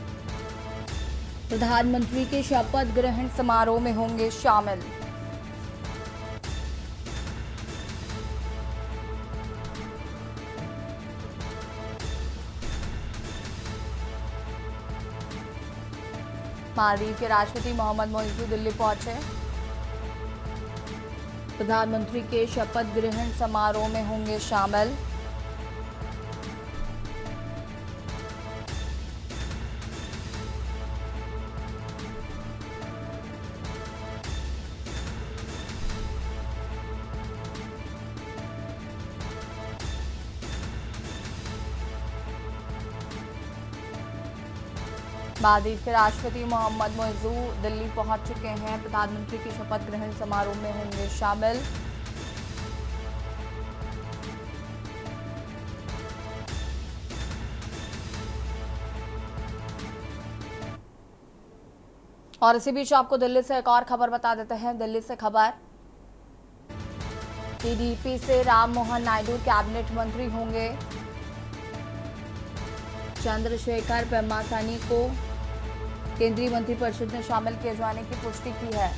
प्रधानमंत्री के शपथ ग्रहण समारोह में होंगे शामिल। मालदीव के राष्ट्रपति मोहम्मद मुइज़्ज़ू दिल्ली पहुंचे, प्रधानमंत्री के शपथ ग्रहण समारोह में होंगे शामिल। मालदीव के राष्ट्रपति मोहम्मद मुइज़्ज़ू दिल्ली पहुंच चुके हैं, प्रधानमंत्री के शपथ ग्रहण समारोह में होंगे शामिल। और इसी बीच आपको दिल्ली से एक और खबर बता देते हैं। दिल्ली से खबर, टीडीपी से राम मोहन नायडू कैबिनेट मंत्री होंगे। चंद्रशेखर पेम्मासानी को केंद्रीय मंत्रिपरिषद में शामिल किए जाने की पुष्टि की है।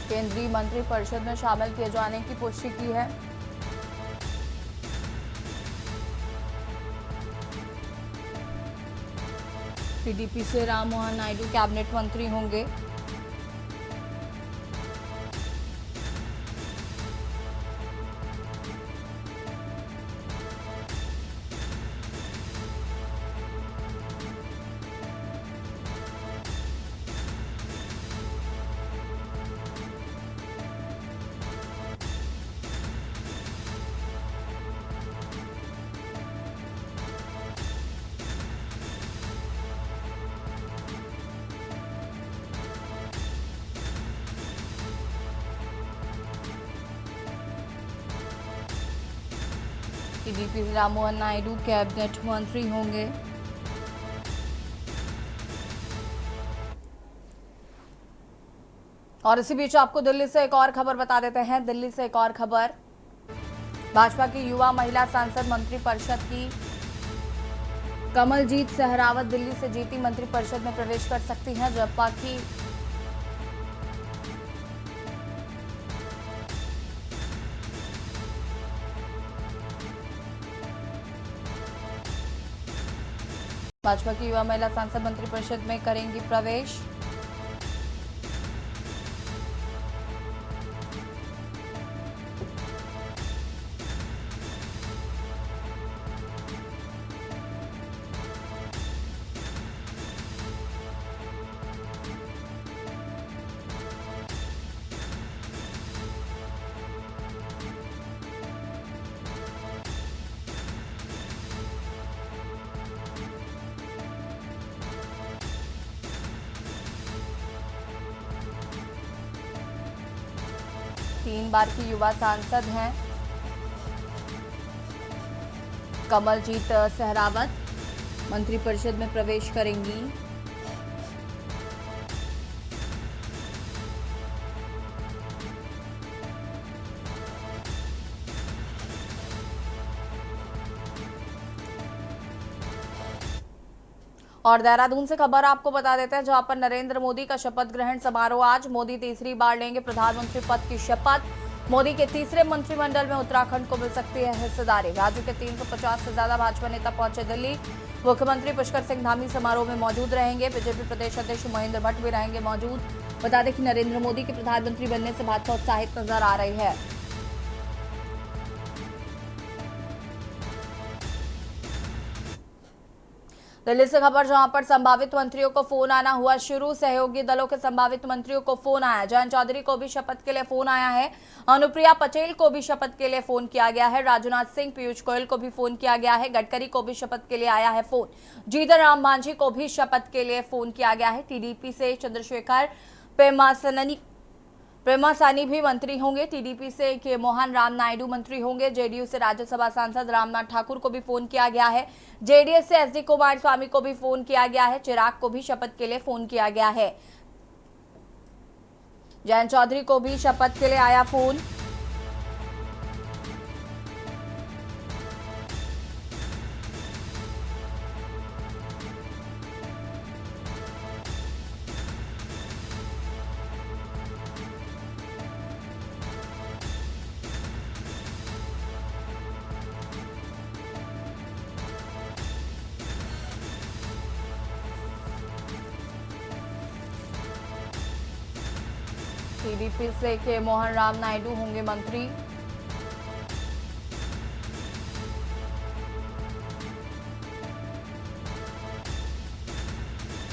केंद्रीय मंत्रिपरिषद में शामिल किए जाने की पुष्टि की है। टीडीपी से राम मोहन नायडू कैबिनेट मंत्री होंगे। टीडीपी से राम मोहन नायडू कैबिनेट मंत्री होंगे। और इसी बीच आपको दिल्ली से एक और खबर बता देते हैं। दिल्ली से एक और खबर, भाजपा की युवा महिला सांसद मंत्रिपरिषद की कमलजीत सहरावत दिल्ली से जीती मंत्रिपरिषद में प्रवेश कर सकती हैं। जपा की भाजपा की युवा महिला सांसद मंत्रिपरिषद में करेंगी प्रवेश। तीन बार की युवा सांसद हैं कमलजीत सहरावत, मंत्रिपरिषद में प्रवेश करेंगी। और देहरादून से खबर आपको बता देते हैं, जहां पर नरेंद्र मोदी का शपथ ग्रहण समारोह आज। मोदी तीसरी बार लेंगे प्रधानमंत्री पद की शपथ। मोदी के तीसरे मंत्रिमंडल में उत्तराखंड को मिल सकती है हिस्सेदारी। राज्य के 350 से ज्यादा भाजपा नेता पहुंचे दिल्ली। मुख्यमंत्री पुष्कर सिंह धामी समारोह में मौजूद रहेंगे। बीजेपी प्रदेश अध्यक्ष महेंद्र भट्ट भी रहेंगे मौजूद। बता दें कि नरेंद्र मोदी के प्रधानमंत्री बनने से भाजपा उत्साहित नजर आ रही है। दिल्ली से खबर, जहां पर संभावित मंत्रियों को फोन आना हुआ शुरू। सहयोगी दलों के संभावित मंत्रियों को फोन आया। जयंत चौधरी को भी शपथ के लिए फोन आया है। अनुप्रिया पटेल को भी शपथ के लिए फोन किया गया है। राजनाथ सिंह, पीयूष गोयल को भी फोन किया गया है। गडकरी को भी शपथ के लिए आया है फोन। जीतन राम मांझी को भी शपथ के लिए फोन किया गया है। टीडीपी से चंद्रशेखर प्रेमासानी भी मंत्री होंगे। टीडीपी से के मोहन राम नायडू मंत्री होंगे। जेडीयू से राज्यसभा सांसद रामनाथ ठाकुर को भी फोन किया गया है। जेडीएस से एसडी कुमारस्वामी को भी फोन किया गया है। चिराग को भी शपथ के लिए फोन किया गया है। जयंत चौधरी को भी शपथ के लिए आया फोन। टीडीपी से के मोहन राम नायडू होंगे मंत्री।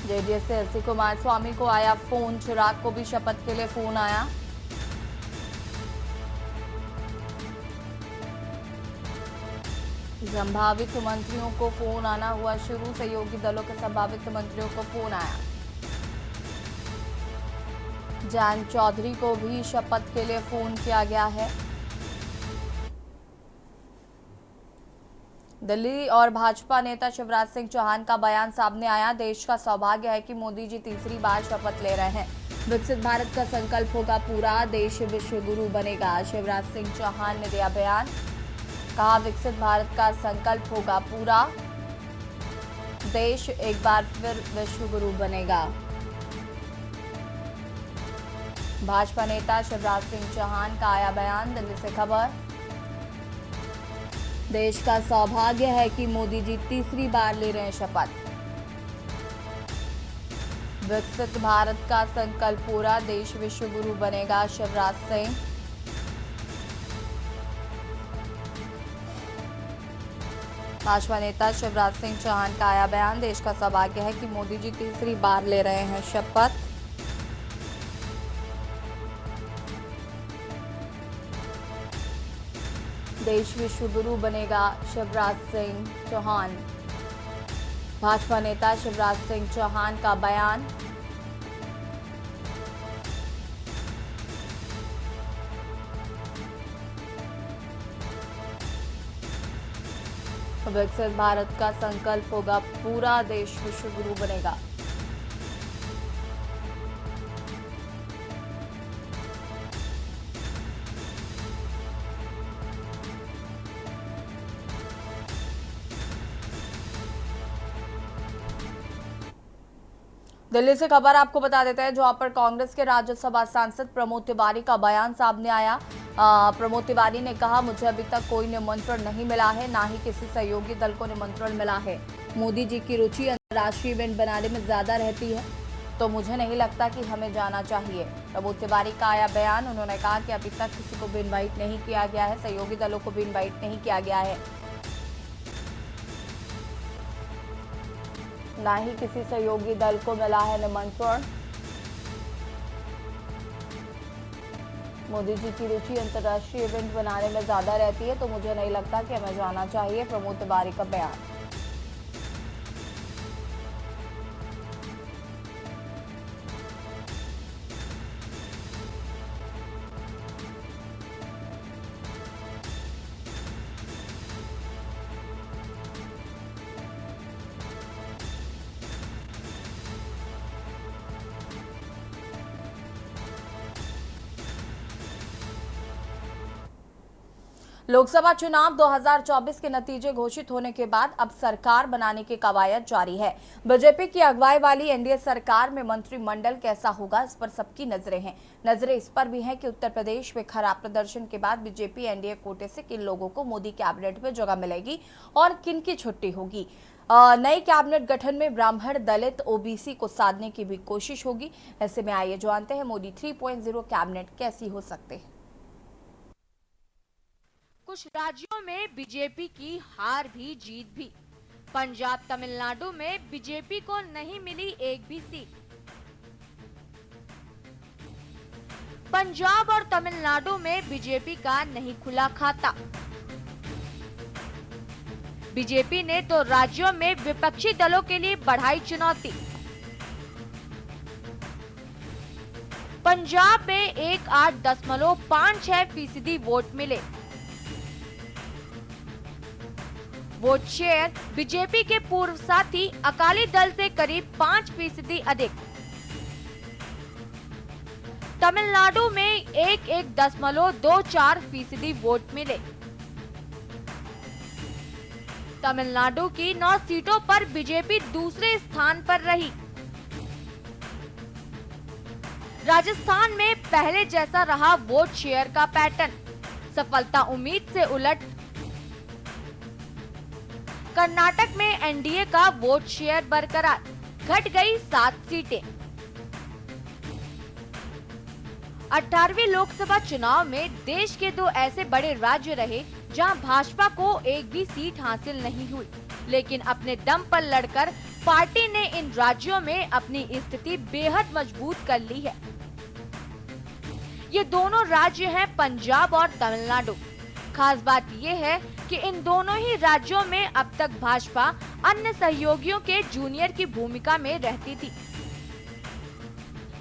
जेडीएस से एसडी कुमारस्वामी को आया फोन। चिराग को भी शपथ के लिए फोन आया। संभावित मंत्रियों को फोन आना हुआ शुरू। सहयोगी दलों के संभावित मंत्रियों को फोन आया। जयंत चौधरी को भी शपथ के लिए फोन किया गया है। दिल्ली और भाजपा नेता शिवराज सिंह चौहान का बयान सामने आया। देश का सौभाग्य है कि मोदी जी तीसरी बार शपथ ले रहे हैं। विकसित भारत का संकल्प होगा पूरा, देश विश्व गुरु बनेगा। शिवराज सिंह चौहान ने दिया बयान। कहा, विकसित भारत का संकल्प होगा पूरा, देश एक बार फिर विश्व गुरु बनेगा। भाजपा नेता शिवराज सिंह चौहान का आया बयान। दिल्ली से खबर, देश का सौभाग्य है कि मोदी जी तीसरी बार ले रहे हैं शपथ। विकसित भारत का संकल्प पूरा, देश विश्व गुरु बनेगा। शिवराज सिंह। भाजपा नेता शिवराज सिंह चौहान का आया बयान। देश का सौभाग्य है कि मोदी जी तीसरी बार ले रहे हैं शपथ। देश विश्व गुरु बनेगा। शिवराज सिंह चौहान। भाजपा नेता शिवराज सिंह चौहान का बयान। विकसित भारत का संकल्प होगा पूरा, देश विश्व गुरु बनेगा। दिल्ली से खबर आपको बता देते हैं, जहां पर कांग्रेस के राज्यसभा सांसद प्रमोद तिवारी का बयान सामने आया। प्रमोद तिवारी ने कहा, मुझे अभी तक कोई निमंत्रण नहीं मिला है, ना ही किसी सहयोगी दल को निमंत्रण मिला है। मोदी जी की रुचि अंतर्राष्ट्रीय इवेंट बनाने में ज्यादा रहती है, तो मुझे नहीं लगता कि हमें जाना चाहिए। प्रमोद तिवारी का आया बयान। उन्होंने कहा कि अभी तक किसी को भी इन्वाइट नहीं किया गया है, सहयोगी दलों को भी इन्वाइट नहीं किया गया है, ना ही किसी सहयोगी दल को मिला है निमंत्रण। मोदी जी की रुचि अंतर्राष्ट्रीय इवेंट बनाने में ज्यादा रहती है, तो मुझे नहीं लगता कि हमें जाना चाहिए। प्रमोद तिवारी का बयान। लोकसभा चुनाव 2024 के नतीजे घोषित होने के बाद अब सरकार बनाने की कवायद जारी है। बीजेपी की अगुवाई वाली एनडीए सरकार में मंत्रिमंडल कैसा होगा, इस पर सबकी नजरें हैं। नजरें इस पर भी हैं कि उत्तर प्रदेश में खराब प्रदर्शन के बाद बीजेपी एनडीए कोटे से किन लोगों को मोदी कैबिनेट में जगह मिलेगी और किन की छुट्टी होगी। नई कैबिनेट गठन में ब्राह्मण, दलित, ओबीसी को साधने की भी कोशिश होगी। ऐसे में आइए जानते हैं मोदी 3.0 कैबिनेट कैसी हो सकते हैं। कुछ राज्यों में बीजेपी की हार भी जीत भी। पंजाब, तमिलनाडु में बीजेपी को नहीं मिली एक भी सीट। पंजाब और तमिलनाडु में बीजेपी का नहीं खुला खाता। बीजेपी ने तो राज्यों में विपक्षी दलों के लिए बढ़ाई चुनौती। पंजाब में 18.56% वोट मिले। वोट शेयर बीजेपी के पूर्व साथी अकाली दल से करीब 5% अधिक। तमिलनाडु में 1.24% वोट मिले। तमिलनाडु की 9 सीटों पर बीजेपी दूसरे स्थान पर रही। राजस्थान में पहले जैसा रहा वोट शेयर का पैटर्न, सफलता उम्मीद से उलट। कर्नाटक में एनडीए का वोट शेयर बरकरार, घट गई 7 सीटें। 18वीं लोकसभा चुनाव में देश के 2 ऐसे बड़े राज्य रहे जहां भाजपा को एक भी सीट हासिल नहीं हुई, लेकिन अपने दम पर लड़कर पार्टी ने इन राज्यों में अपनी स्थिति बेहद मजबूत कर ली है। ये दोनों राज्य हैं पंजाब और तमिलनाडु। खास बात यह है कि इन दोनों ही राज्यों में अब तक भाजपा अन्य सहयोगियों के जूनियर की भूमिका में रहती थी।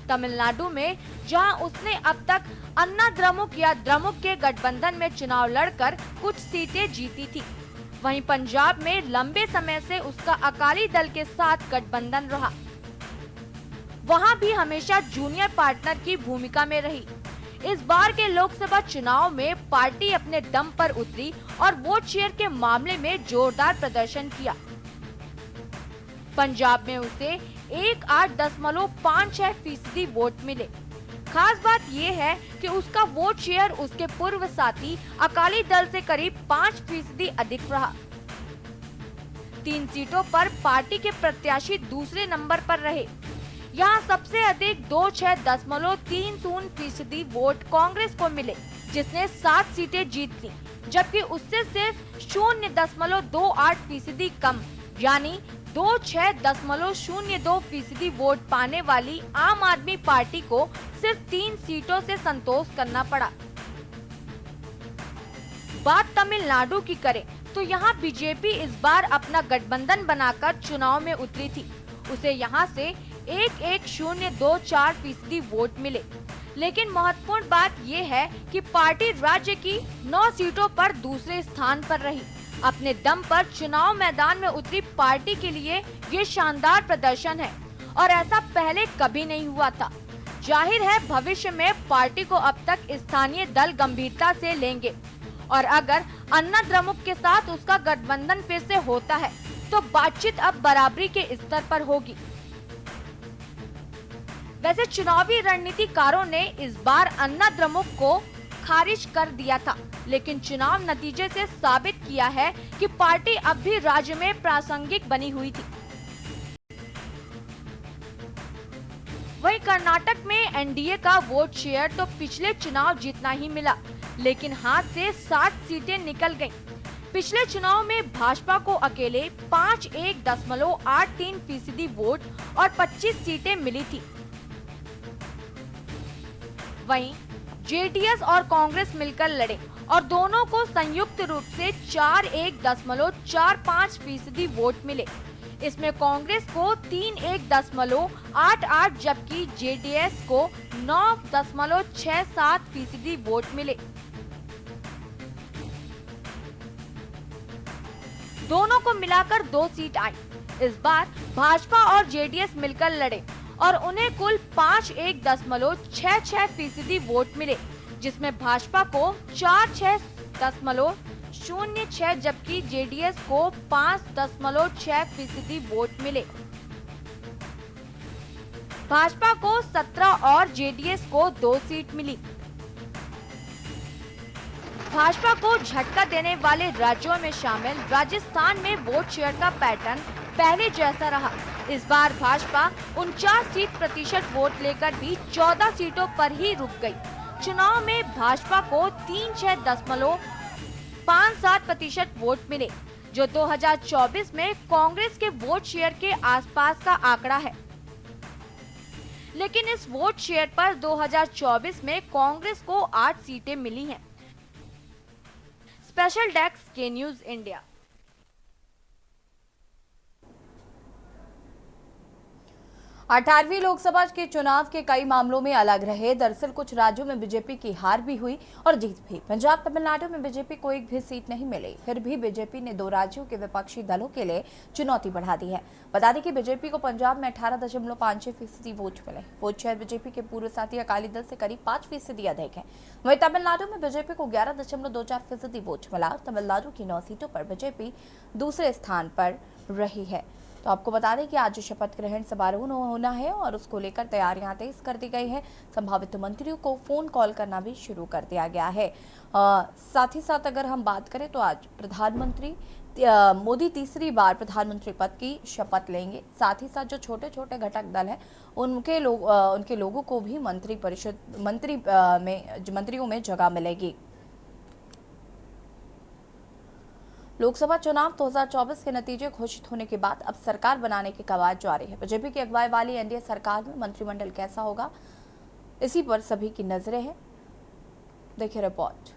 तमिलनाडु में जहां उसने अब तक अन्ना द्रमुक या द्रमुक के गठबंधन में चुनाव लड़कर कुछ सीटें जीती थी, वहीं पंजाब में लंबे समय से उसका अकाली दल के साथ गठबंधन रहा। वहां भी हमेशा जूनियर पार्टनर की भूमिका में रही। इस बार के लोकसभा चुनाव में पार्टी अपने दम पर उतरी और वोट शेयर के मामले में जोरदार प्रदर्शन किया। पंजाब में उसे 1.56% वोट मिले। खास बात यह है कि उसका वोट शेयर उसके पूर्व साथी अकाली दल से करीब 5% अधिक रहा। 3 सीटों पर पार्टी के प्रत्याशी दूसरे नंबर पर रहे। यहाँ सबसे अधिक 26.30% वोट कांग्रेस को मिले, जिसने 7 सीटें जीत ली, जबकि उससे सिर्फ 0.28% कम यानी 26.02% वोट पाने वाली आम आदमी पार्टी को सिर्फ 3 सीटों से संतोष करना पड़ा। बात तमिलनाडु की करें तो यहाँ बीजेपी इस बार अपना गठबंधन बनाकर चुनाव में उतरी थी। उसे यहाँ से 1.024% वोट मिले, लेकिन महत्वपूर्ण बात यह है कि पार्टी राज्य की 9 सीटों पर दूसरे स्थान पर रही। अपने दम पर चुनाव मैदान में उतरी पार्टी के लिए ये शानदार प्रदर्शन है और ऐसा पहले कभी नहीं हुआ था। जाहिर है भविष्य में पार्टी को अब तक स्थानीय दल गंभीरता से लेंगे और अगर अन्ना द्रमुक के साथ उसका गठबंधन फिर से होता है तो बातचीत अब बराबरी के स्तर पर होगी। वैसे चुनावी रणनीतिकारों ने इस बार अन्नाद्रमुक को खारिज कर दिया था, लेकिन चुनाव नतीजे से साबित किया है कि पार्टी अब भी राज्य में प्रासंगिक बनी हुई थी। वहीं कर्नाटक में एनडीए का वोट शेयर तो पिछले चुनाव जितना ही मिला, लेकिन हाथ से 60 सीटें निकल गईं। पिछले चुनाव में भाजपा को अकेले 51.83% वोट और 25 सीटें मिली थी। वहीं जेडीएस और कांग्रेस मिलकर लड़े और दोनों को संयुक्त रूप से 41.45% वोट मिले। इसमें कांग्रेस को 31.88 जबकि जेडीएस को 9.67% वोट मिले। दोनों को मिलाकर 2 सीट आई। इस बार भाजपा और जेडीएस मिलकर लड़े और उन्हें कुल 51.66% वोट मिले, जिसमें भाजपा को 46.06 जबकि जेडीएस को 5.6% वोट मिले। भाजपा को 17 और जेडीएस को 2 सीट मिली। भाजपा को झटका देने वाले राज्यों में शामिल राजस्थान में वोट शेयर का पैटर्न पहले जैसा रहा। इस बार भाजपा 49% वोट लेकर भी 14 सीटों पर ही रुक गई। चुनाव में भाजपा को 36.57% वोट मिले, जो 2024 में कांग्रेस के वोट शेयर के आसपास का आंकड़ा है। लेकिन इस वोट शेयर पर 2024 में कांग्रेस को 8 सीटें मिली हैं। स्पेशल डेस्क के न्यूज इंडिया। 18वीं लोकसभा के चुनाव के कई मामलों में अलग रहे। दरअसल कुछ राज्यों में बीजेपी की हार भी हुई और जीत भी। पंजाब तमिलनाडु में बीजेपी को एक भी सीट नहीं मिली। फिर भी बीजेपी ने 2 राज्यों के विपक्षी दलों के लिए चुनौती बढ़ा दी है। बता दें कि बीजेपी को पंजाब में 18.56% वोट मिले। वोट शेयर बीजेपी के पूर्व साथी अकाली दल से करीब 5% अधिक है। वहीं तमिलनाडु में बीजेपी को 11.24% वोट मिला। तमिलनाडु की 9 सीटों पर बीजेपी दूसरे स्थान पर रही है। तो आपको बता दें कि आज शपथ ग्रहण समारोह होना है और उसको लेकर तैयारियां तेज कर दी गई है। संभावित मंत्रियों को फोन कॉल करना भी शुरू कर दिया गया है। साथ ही साथ अगर हम बात करें तो आज प्रधानमंत्री मोदी तीसरी बार प्रधानमंत्री पद की शपथ लेंगे। साथ ही साथ जो छोटे छोटे घटक दल हैं उनके लोगों को भी मंत्रियों में जगह मिलेगी। लोकसभा चुनाव 2024 के नतीजे घोषित होने के बाद अब सरकार बनाने की कवायद जारी है। बीजेपी की अगुवाई वाली एनडीए सरकार में मंत्रिमंडल कैसा होगा, इसी पर सभी की नजरें हैं। देखिए रिपोर्ट।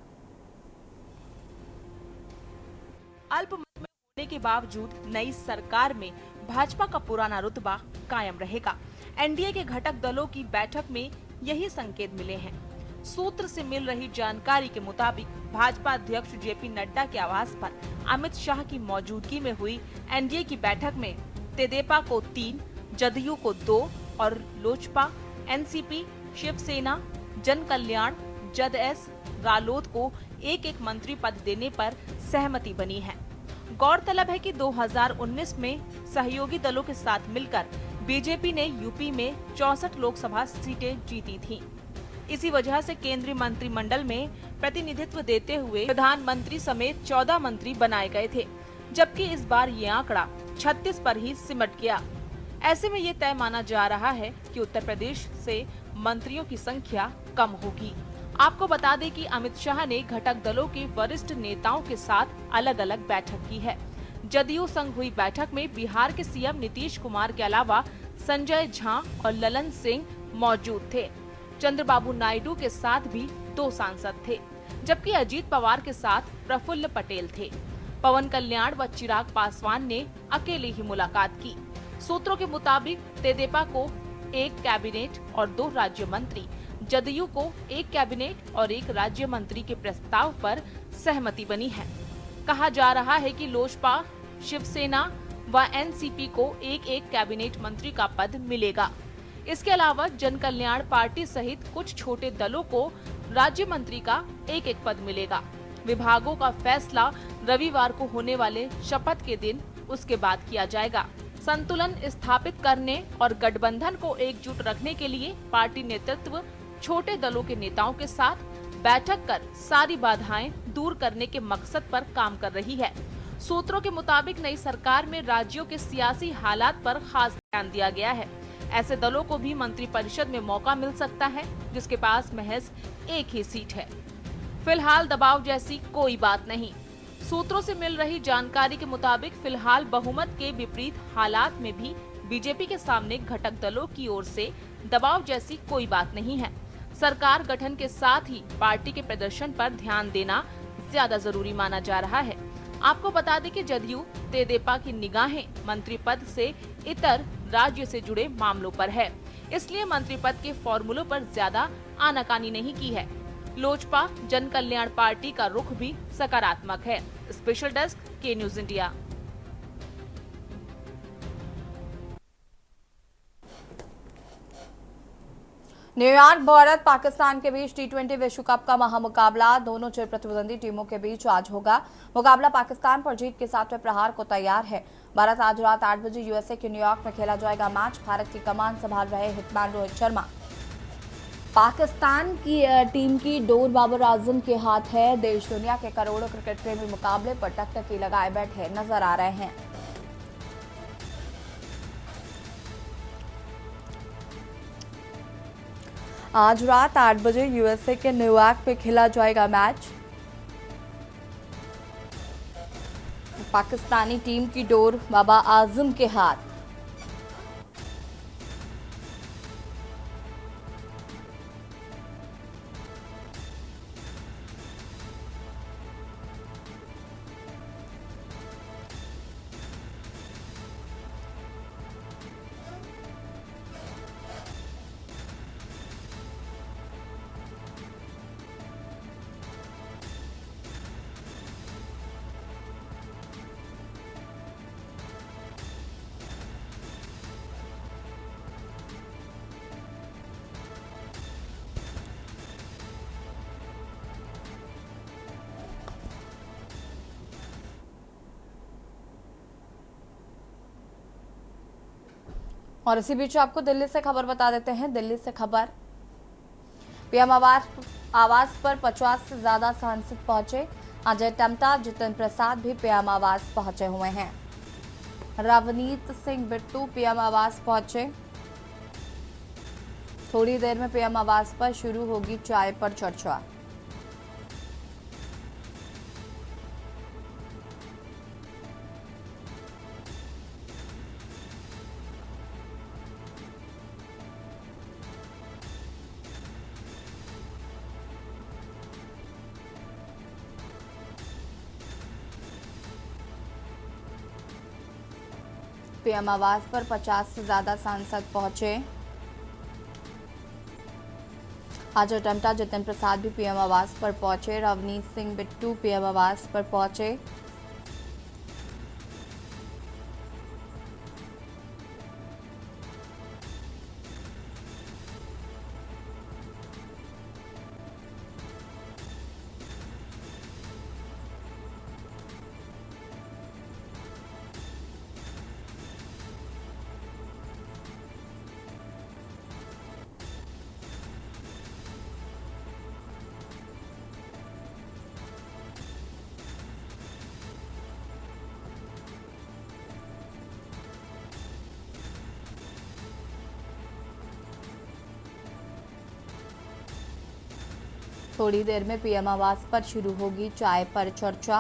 अल्पमत में होने के बावजूद नई सरकार में भाजपा का पुराना रुतबा कायम रहेगा। एनडीए के घटक दलों की बैठक में यही संकेत मिले हैं। सूत्र से मिल रही जानकारी के मुताबिक भाजपा अध्यक्ष जेपी नड्डा के आवास पर अमित शाह की मौजूदगी में हुई एनडीए की बैठक में तेदेपा को 3, जदयू को 2 और लोजपा, एनसीपी, शिवसेना, जन कल्याण, जदएस, रालोद को एक मंत्री पद देने पर सहमति बनी है। गौरतलब है कि 2019 में सहयोगी दलों के साथ मिलकर बीजेपी ने यूपी में 64 लोकसभा सीटें जीती थीं। इसी वजह से केंद्रीय मंत्रिमंडल में प्रतिनिधित्व देते हुए प्रधानमंत्री समेत 14 मंत्री बनाए गए थे, जबकि इस बार ये आंकड़ा 36 पर ही सिमट गया। ऐसे में ये तय माना जा रहा है कि उत्तर प्रदेश से मंत्रियों की संख्या कम होगी। आपको बता दें कि अमित शाह ने घटक दलों के वरिष्ठ नेताओं के साथ अलग अलग बैठक की है। जदयू संग हुई बैठक में बिहार के सीएम नीतीश कुमार के अलावा संजय झा और ललन सिंह मौजूद थे। चंद्रबाबू नायडू के साथ भी 2 सांसद थे, जबकि अजीत पवार के साथ प्रफुल्ल पटेल थे। पवन कल्याण व चिराग पासवान ने अकेले ही मुलाकात की। सूत्रों के मुताबिक तेदेपा को 1 कैबिनेट और 2 राज्य मंत्री, जदयू को 1 कैबिनेट और 1 राज्य मंत्री के प्रस्ताव पर सहमति बनी है। कहा जा रहा है कि लोजपा, शिवसेना व एनसीपी को 1 कैबिनेट मंत्री का पद मिलेगा। इसके अलावा जन कल्याण पार्टी सहित कुछ छोटे दलों को राज्य मंत्री का 1 पद मिलेगा। विभागों का फैसला रविवार को होने वाले शपथ के दिन उसके बाद किया जाएगा। संतुलन स्थापित करने और गठबंधन को एकजुट रखने के लिए पार्टी नेतृत्व छोटे दलों के नेताओं के साथ बैठक कर सारी बाधाएं दूर करने के मकसद पर काम कर रही है। सूत्रों के मुताबिक नई सरकार में राज्यों के सियासी हालात पर खास ध्यान दिया गया है। ऐसे दलों को भी मंत्रिपरिषद में मौका मिल सकता है जिसके पास महज एक ही सीट है। फिलहाल दबाव जैसी कोई बात नहीं। सूत्रों से मिल रही जानकारी के मुताबिक फिलहाल बहुमत के विपरीत हालात में भी बीजेपी के सामने घटक दलों की ओर से दबाव जैसी कोई बात नहीं है। सरकार गठन के साथ ही पार्टी के प्रदर्शन पर ध्यान देना ज्यादा जरूरी माना जा रहा है। आपको बता दें कि जदयू तेदेपा की निगाहें मंत्री पद से इतर राज्य से जुड़े मामलों पर है, इसलिए मंत्री पद के फॉर्मूलों पर ज्यादा आनाकानी नहीं की है। लोजपा जन कल्याण पार्टी का रुख भी सकारात्मक है। स्पेशल डेस्क के news India. New York Bharat Pakistan के बीच T20 विश्व कप का महामुकाबला दोनों चिर प्रतिद्वंदी टीमों के बीच आज होगा। मुकाबला पाकिस्तान पर जीत के 7वें प्रहार को तैयार है। भारत आज रात 8 बजे यूएसए के न्यूयॉर्क में खेला जाएगा मैच। भारत की कमान संभाल रहे हिटमैन रोहित शर्मा। पाकिस्तान की टीम की डोर बाबर आजम के हाथ है। देश दुनिया के करोड़ों क्रिकेट प्रेमी मुकाबले पर टकटकी लगाए बैठे नजर आ रहे हैं। आज रात 8 बजे यूएसए के न्यूयॉर्क में खेला जाएगा मैच। पाकिस्तानी टीम की डोर बाबर आजम के हाथ। और इसी बीच आपको दिल्ली से खबर बता देते हैं। दिल्ली से खबर, पीएम आवास पर 50 से ज्यादा सांसद पहुंचे। अजय टम्टा, जितिन प्रसाद भी पीएम आवास पहुंचे हुए हैं। रवनीत सिंह बिट्टू पीएम आवास पहुंचे। थोड़ी देर में पीएम आवास पर शुरू होगी चाय पर चर्चा। पीएम आवास पर 50 से ज्यादा सांसद पहुंचे। अजय टम्टा, जितिन प्रसाद भी पीएम आवास पर पहुंचे। रवनीत सिंह बिट्टू पीएम आवास पर पहुंचे। थोड़ी देर में पीएम आवास पर शुरू होगी चाय पर चर्चा।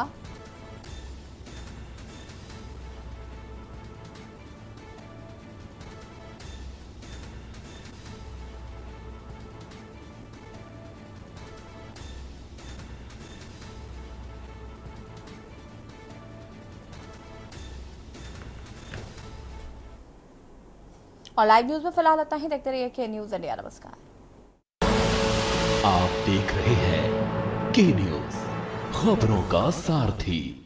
और लाइव न्यूज में फिलहाल इतना ही। देखते रहिए के न्यूज इंडिया। नमस्कार। आप देख रहे हैं के न्यूज, खबरों का सारथी।